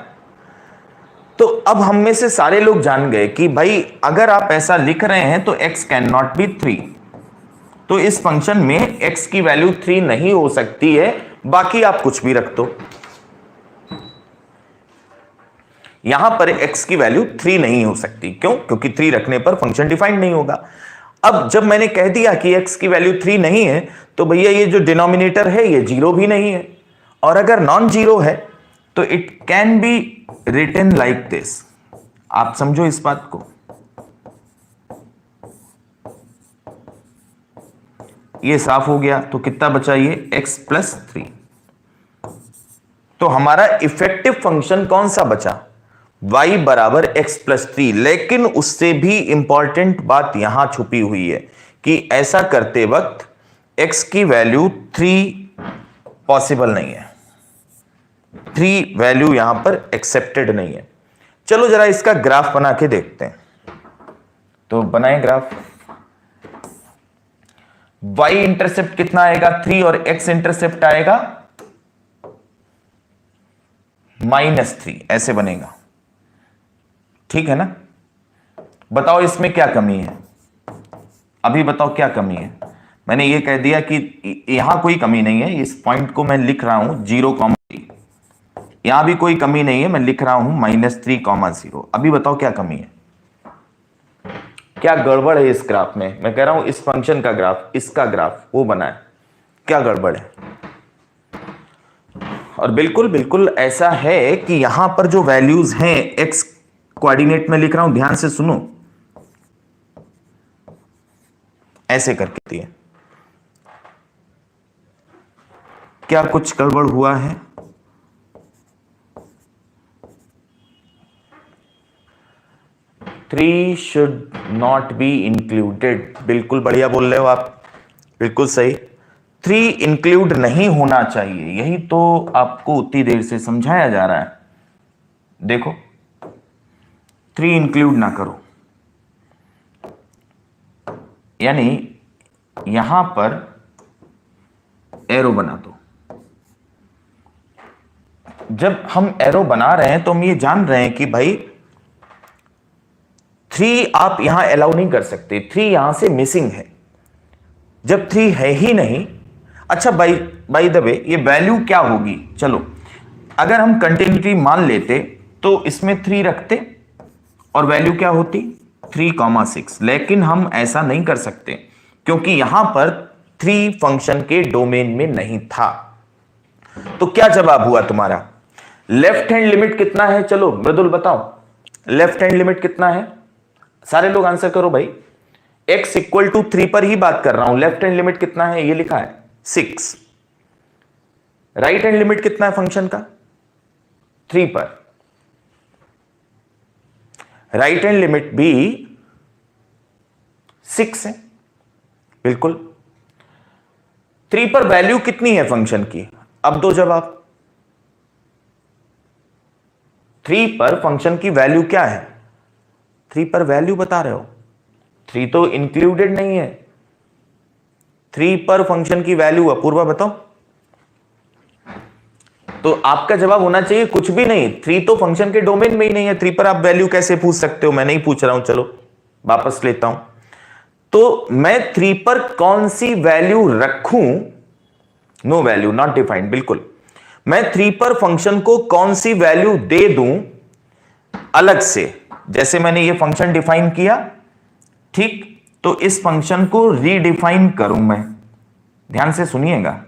तो अब हम में से सारे लोग जान गए कि भाई अगर आप ऐसा लिख रहे हैं तो x कैन नॉट बी 3, तो इस फंक्शन में x की वैल्यू 3 नहीं हो सकती है, बाकी आप कुछ भी रख दो। यहां पर x की वैल्यू 3 नहीं हो सकती, क्यों? क्योंकि 3 रखने पर फंक्शन डिफाइंड नहीं होगा। अब जब मैंने कह दिया कि x की वैल्यू 3 नहीं है तो भैया ये जो डिनोमिनेटर है ये 0 भी नहीं है, और अगर नॉन जीरो है तो it can be written like this. आप समझो इस बात को, ये साफ हो गया, तो कितना बचा ये x प्लस 3। तो हमारा इफेक्टिव फंक्शन कौन सा बचा, y बराबर x प्लस 3। लेकिन उससे भी इंपॉर्टेंट बात यहां छुपी हुई है कि ऐसा करते वक्त x की वैल्यू 3 पॉसिबल नहीं है, 3 वैल्यू यहां पर एक्सेप्टेड नहीं है। चलो जरा इसका ग्राफ बना के देखते हैं। तो बनाएं ग्राफ। y इंटरसेप्ट कितना आएगा 3 और x इंटरसेप्ट आएगा -3, ऐसे बनेगा, ठीक है ना। बताओ इसमें क्या कमी है, अभी बताओ क्या कमी है। मैंने ये कह दिया कि यहां कोई कमी नहीं है, इस पॉइंट को मैं लिख रहा हूं 0,3, यहां भी कोई कमी नहीं है, मैं लिख रहा हूं -3,0। अभी बताओ क्या कमी है, क्या गड़बड़ है इस ग्राफ में। मैं कह रहा हूं इस फंक्शन का ग्राफ, इसका ग्राफ वो बना है, क्या गड़बड़ है। और बिल्कुल बिल्कुल ऐसा है कि यहां पर जो वैल्यूज हैं x कोऑर्डिनेट में लिख रहा हूं, ध्यान से सुनो, ऐसे करके दिए। क्या कुछ गड़बड़ हुआ है, three should not be included, बिल्कुल बढ़िया बोल रहे हो आप, बिल्कुल सही, 3 इंक्लूड नहीं होना चाहिए, यही तो आपको उतनी देर से समझाया जा रहा है। देखो 3 इंक्लूड ना करो, यानी यहां पर एरो बना दो। जब हम एरो बना रहे हैं तो हम ये जान रहे हैं कि भाई 3 आप यहां अलाउ नहीं कर सकते, 3 यहां से मिसिंग है। जब 3 है ही नहीं, अच्छा बाय द वे ये वैल्यू क्या होगी, चलो अगर हम कंटिन्यूटी मान लेते तो इसमें 3 रखते और वैल्यू क्या होती 3,6। लेकिन हम ऐसा नहीं कर सकते क्योंकि यहां पर 3 फंक्शन के डोमेन में नहीं था। तो क्या जवाब हुआ तुम्हारा, लेफ्ट हैंड लिमिट कितना है, चलो मृदुल बताओ लेफ्ट हैंड लिमिट कितना है, सारे लोग आंसर करो भाई। x इक्वल टू 3 पर ही बात कर रहा हूं, लेफ्ट हैंड लिमिट कितना है, ये लिखा है 6। राइट हैंड लिमिट कितना है फंक्शन का 3 पर, राइट हैंड लिमिट भी 6 है, बिल्कुल। 3 पर वैल्यू कितनी है फंक्शन की, अब दो जवाब। 3 पर फंक्शन की वैल्यू क्या है, 3 पर वैल्यू बता रहे हो, 3 तो इंक्लूडेड नहीं है, 3 पर फंक्शन की वैल्यू अपूर्वा बताओ। तो आपका जवाब होना चाहिए कुछ भी नहीं, 3 तो फंक्शन के डोमेन में ही नहीं है, 3 पर आप वैल्यू कैसे पूछ सकते हो, मैं नहीं पूछ रहा हूं, चलो वापस लेता हूं। तो मैं 3 पर कौन सी वैल्यू रखूं, नो वैल्यू नॉट डिफाइंड, बिल्कुल। मैं 3 पर फंक्शन को कौन सी वैल्यू दे दूं अलग से, जैसे मैंने ये फंक्शन डिफाइन किया, ठीक, तो इस फंक्शन को रीडिफाइन करूं मैं, ध्यान से सुनिएगा।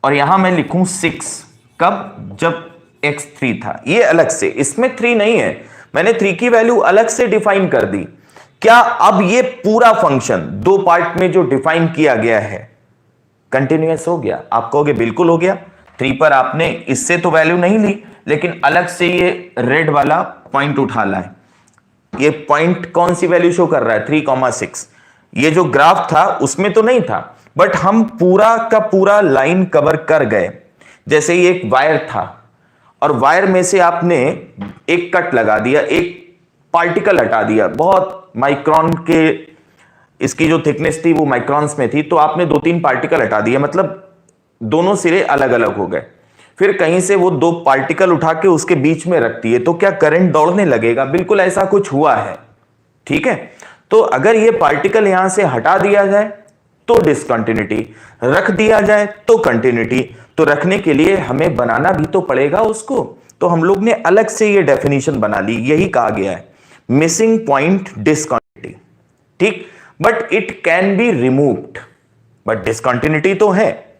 और यहां मैं लिखूं 6, कब, जब x 3 था, ये अलग से, इसमें 3 नहीं है, मैंने 3 की वैल्यू अलग से डिफाइन कर दी। क्या अब ये पूरा फंक्शन 2 पार्ट में जो डिफाइन किया गया है कंटिन्यूअस हो गया, आप कहोगे बिल्कुल हो गया। 3 पर आपने इससे तो वैल्यू नहीं ली, लेकिन अलग से ये रेड वाला पॉइंट उठा लाए, ये पॉइंट कौन सी वैल्यू शो कर रहा है 3,6। ये जो ग्राफ था उसमें तो नहीं था, बट हम पूरा का पूरा लाइन कवर कर गए। जैसे ये एक वायर था और वायर में से आपने एक कट लगा दिया, एक पार्टिकल हटा दिया, बहुत माइक्रोन के इसकी जो थिकनेस थी वो माइक्रोन्स में थी, तो आपने 2-3 पार्टिकल हटा दिया, मतलब दोनों सिरे अलग अलग हो गए। फिर कहीं से वो 2 पार्टिकल उठा के उसके बीच में रख दिए, तो क्या करंट दौड़ने लगेगा, बिल्कुल ऐसा कुछ हुआ है, ठीक है। तो अगर ये पार्टिकल यहां से हटा दिया जाए तो डिसकंटिन्यूटी, रख दिया जाए तो कंटिन्यूटी, तो रखने के लिए हमें बनाना भी तो पड़ेगा उसको, तो हम लोग ने अलग से ये डेफिनेशन बना ली, यही कहा गया है मिसिंग पॉइंट डिसकंटिन्यूटी, ठीक। But it can be removed, but discontinuity तो है,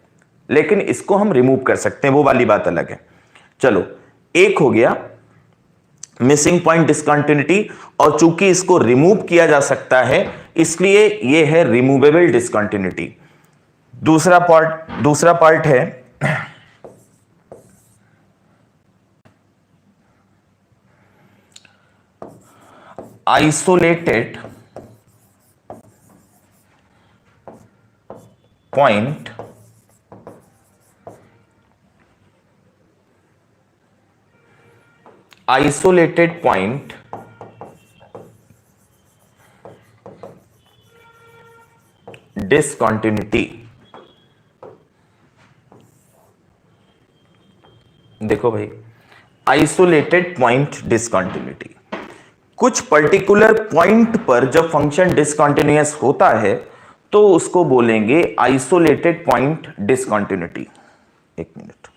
लेकिन इसको हम रिमूव कर सकते हैं, वो वाली बात अलग है। चलो एक हो गया मिसिंग पॉइंट डिसकंटिन्यूटी, और चूंकि इसको रिमूव किया जा सकता है इसलिए यह है रिमूवेबल डिसकंटिन्यूटी। दूसरा पार्ट है आइसोलेटेड पॉइंट डिसकंटिन्यूटी। देखो भाई, आइसोलेटेड पॉइंट डिसकंटिन्यूटी, कुछ पर्टिकुलर पॉइंट पर जब फंक्शन डिसकंटिन्यूअस होता है तो उसको बोलेंगे आइसोलेटेड पॉइंट डिसकंटिन्यूटी। एक मिनट,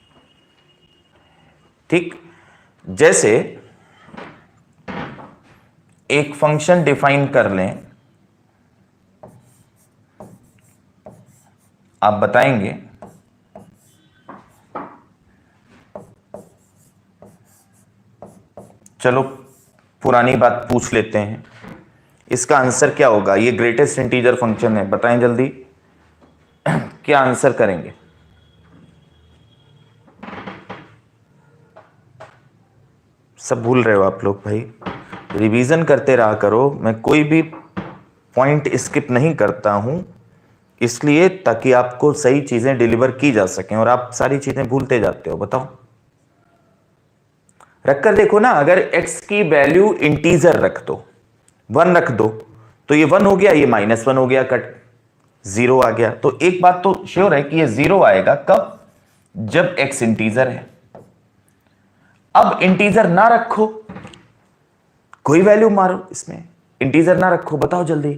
ठीक। जैसे एक फंक्शन डिफाइन कर लें, आप बताएंगे चलो पुरानी बात पूछ लेते हैं, इसका आंसर क्या होगा? ये ग्रेटेस्ट इंटीजर फंक्शन है, बताएं जल्दी क्या आंसर करेंगे? सब भूल रहे हो आप लोग भाई, रिवीजन करते रहा करो। मैं कोई भी पॉइंट स्किप नहीं करता हूं इसलिए ताकि आपको सही चीजें डिलीवर की जा सकें, और आप सारी चीजें भूलते जाते हो। बताओ, रखकर देखो ना, अगर x की वैल्यू इंटीजर रख दो, 1 रख दो, तो ये 1 हो गया, ये -1 हो गया, कट 0 आ गया। तो एक बात तो श्योर है कि ये 0 आएगा कब? जब x इंटीजर है। अब इंटीजर ना रखो, कोई वैल्यू मारो इसमें, इंटीजर ना रखो, बताओ जल्दी।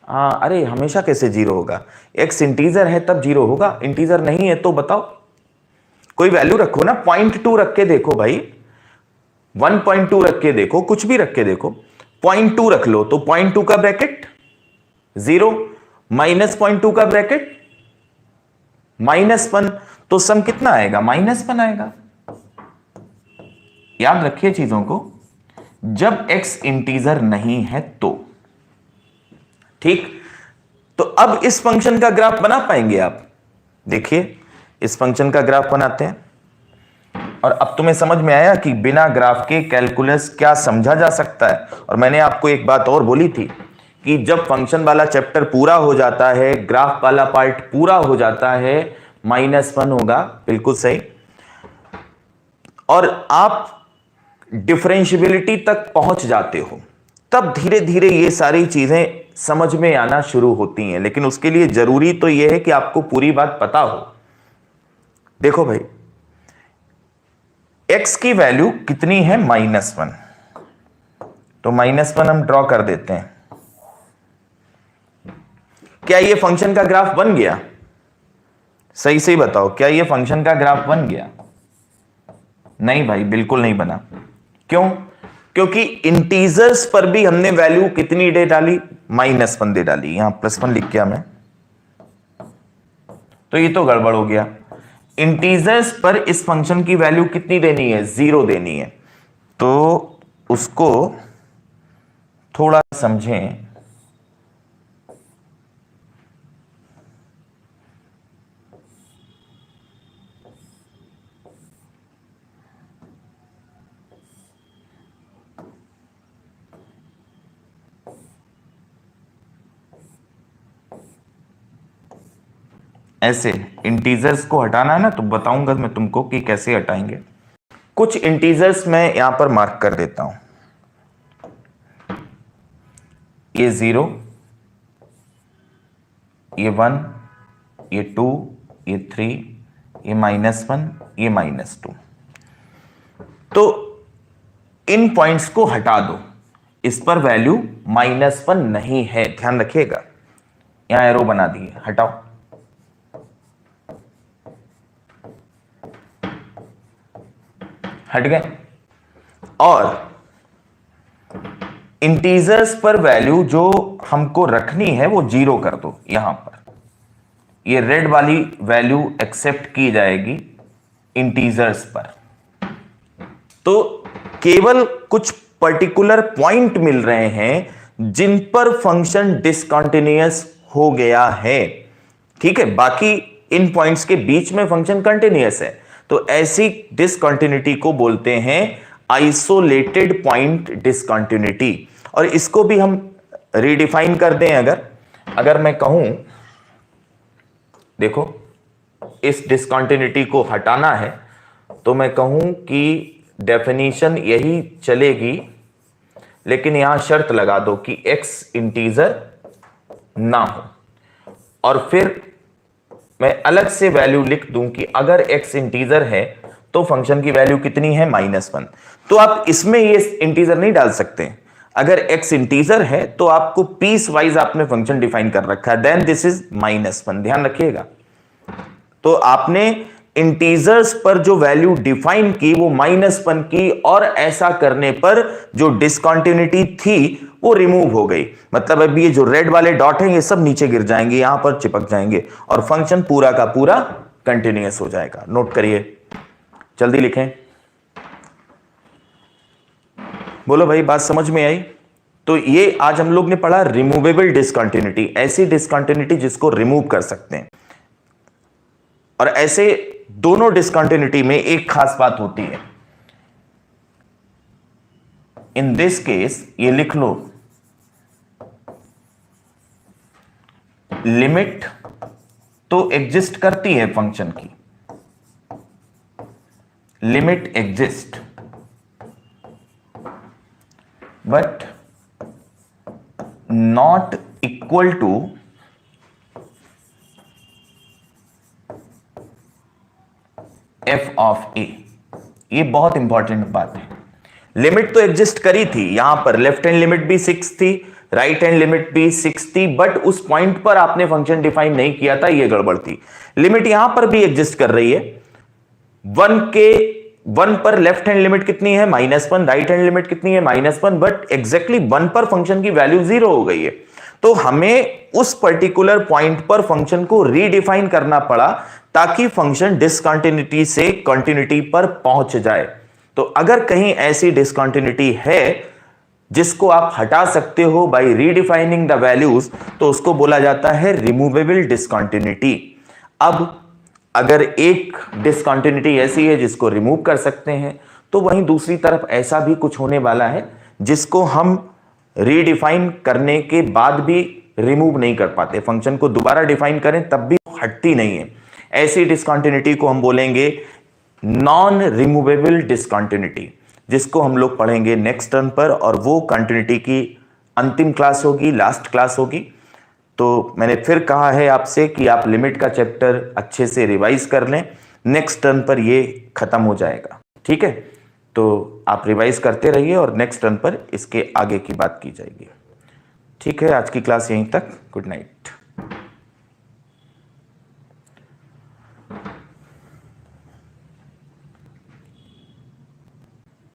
अरे हमेशा कैसे 0 होगा? x इंटीजर है तब 0 होगा, इंटीजर नहीं है तो बताओ, कोई वैल्यू रखो ना। 0.2 रख के देखो भाई, 1.2 रख के देखो, कुछ भी रख के देखो। 0.2 रख लो तो 0.2 का ब्रैकेट 0, -0.2 का ब्रैकेट -1, तो सम कितना आएगा? -1 आएगा। याद रखिए चीजों को, जब x इंटीजर नहीं है तो। ठीक, तो अब इस फंक्शन का ग्राफ बना पाएंगे आप? देखिए, इस फंक्शन का ग्राफ बनाते हैं, और अब तुम्हें समझ में आया कि बिना ग्राफ के कैलकुलस क्या समझा जा सकता है। और मैंने आपको एक बात और बोली थी कि जब फंक्शन वाला चैप्टर पूरा हो जाता है, ग्राफ वाला पार्ट पूरा हो जाता है, -1 होगा, बिल्कुल सही। और आप डिफरेंशियबिलिटी तक पहुंच जाते हो, तब धीरे धीरे ये सारी चीजें समझ में आना शुरू होती हैं। लेकिन उसके लिए जरूरी तो यह है कि आपको पूरी बात पता हो। देखो भाई, x की वैल्यू कितनी है? -1, तो -1 हम ड्रॉ कर देते हैं। क्या ये फंक्शन का ग्राफ बन गया? सही सही बताओ, क्या ये फंक्शन का ग्राफ बन गया? नहीं भाई, बिल्कुल नहीं बना। क्यों? क्योंकि इंटीजर्स पर भी हमने वैल्यू कितनी दे डाली? -1 दे डाली। यहां +1 लिख किया मैं, तो ये तो गड़बड़ हो गया। इंटीजर्स पर इस फंक्शन की वैल्यू कितनी देनी है? 0 देनी है। तो उसको थोड़ा समझें। ऐसे इंटीजर्स को हटाना है ना, तो बताऊंगा मैं तुमको कि कैसे हटाएंगे। कुछ इंटीजर्स मैं यहां पर मार्क कर देता हूं। ये 0, ये 1, ये 2, ये 3, ये -1, ये -2। तो इन पॉइंट्स को हटा दो, इस पर वैल्यू -1 नहीं है, ध्यान रखिएगा। यहां एरो बना दिए, हटाओ। हट गए। और इंटीजर्स पर वैल्यू जो हमको रखनी है वो 0 कर दो। यहां पर ये रेड वाली वैल्यू एक्सेप्ट की जाएगी इंटीजर्स पर। तो केवल कुछ पर्टिकुलर पॉइंट मिल रहे हैं जिन पर फंक्शन डिसकंटिन्यूअस हो गया है, ठीक है, बाकी इन पॉइंट्स के बीच में फंक्शन कंटिन्यूअस है। तो ऐसी डिसकंटिन्यूटी को बोलते हैं आइसोलेटेड पॉइंट डिसकंटिन्यूटी। और इसको भी हम रीडिफाइन कर दें, अगर मैं कहूं, देखो इस डिसकंटिन्यूटी को हटाना है तो मैं कहूं कि डेफिनेशन यही चलेगी, लेकिन यहां शर्त लगा दो कि x इंटीजर ना हो, और फिर मैं अलग से वैल्यू लिख दूं कि अगर x इंटीजर है तो फंक्शन की वैल्यू कितनी है, -1। तो आप इसमें ये इंटीजर नहीं डाल सकते। अगर x इंटीजर है तो आपको पीस वाइज आपने फंक्शन डिफाइन कर रखा है, देन दिस इज -1, ध्यान रखिएगा। तो आपने इंटीजर्स पर जो वैल्यू डिफाइन की वो -1 की, और ऐसा करने पर जो डिसकंटिन्यूटी थी वो रिमूव हो गई। मतलब अब ये जो रेड वाले डॉट हैं ये सब नीचे गिर जाएंगे, यहां पर चिपक जाएंगे, और फंक्शन पूरा का पूरा कंटिन्यूअस हो जाएगा। नोट करिए, जल्दी लिखें। बोलो भाई, बात समझ में आई? तो ये आज हम लोग ने पढ़ा रिमूवेबल डिसकंटिन्यूटी, ऐसी डिसकंटिन्यूटी जिसको रिमूव कर सकते हैं। और ऐसे दोनों डिसकंटिन्यूटी में एक खास बात होती है, इन दिस केस ये लिख लो, लिमिट तो एग्जिस्ट करती है फंक्शन की, limit exist, but not equal to f of a. ये बहुत इंपॉर्टेंट बात है। लिमिट तो एग्जिस्ट करी थी, यहां पर लेफ्ट हैंड लिमिट भी 6 थी, राइट हैंड लिमिट भी 6 थी, बट उस पॉइंट पर आपने फंक्शन डिफाइन नहीं किया था, ये गड़बड़ थी। लिमिट यहां पर भी एग्जिस्ट कर रही है, 1 पर लेफ्ट हैंड लिमिट कितनी है, -1, राइट हैंड लिमिट कितनी है, -1, बट एग्जैक्टली 1 पर फंक्शन की वैल्यू 0 हो गई है। तो हमें उस पर्टिकुलर पॉइंट पर फंक्शन को रीडिफाइन करना पड़ा ताकि फंक्शन डिसकंटिन्यूटी से कंटिन्यूटी पर पहुंच जाए। तो अगर कहीं ऐसी डिसकंटिन्यूटी है जिसको आप हटा सकते हो बाय रीडिफाइनिंग द वैल्यूज, तो उसको बोला जाता है रिमूवेबल डिसकंटिन्यूटी। अब अगर एक डिसकंटिन्यूटी ऐसी है जिसको रिमूव कर सकते हैं, तो वहीं दूसरी तरफ ऐसा भी कुछ होने वाला है जिसको हम रीडिफाइन करने के बाद भी रिमूव नहीं कर पाते, फंक्शन को दोबारा डिफाइन करें तब भी हटती नहीं है। ऐसी डिसकंटिन्यूटी को हम बोलेंगे नॉन रिमूवेबल डिसकंटिन्यूटी, जिसको हम लोग पढ़ेंगे नेक्स्ट टर्म पर, और वो कंटिन्यूटी की अंतिम क्लास होगी, लास्ट क्लास होगी। तो मैंने फिर कहा है आपसे कि आप लिमिट का चैप्टर अच्छे से रिवाइज कर लें, नेक्स्ट टर्म पर ये खत्म हो जाएगा, ठीक है। तो आप रिवाइज करते रहिए और नेक्स्ट टर्म पर इसके आगे की बात की जाएगी, ठीक है। आज की क्लास यहीं तक, गुड नाइट।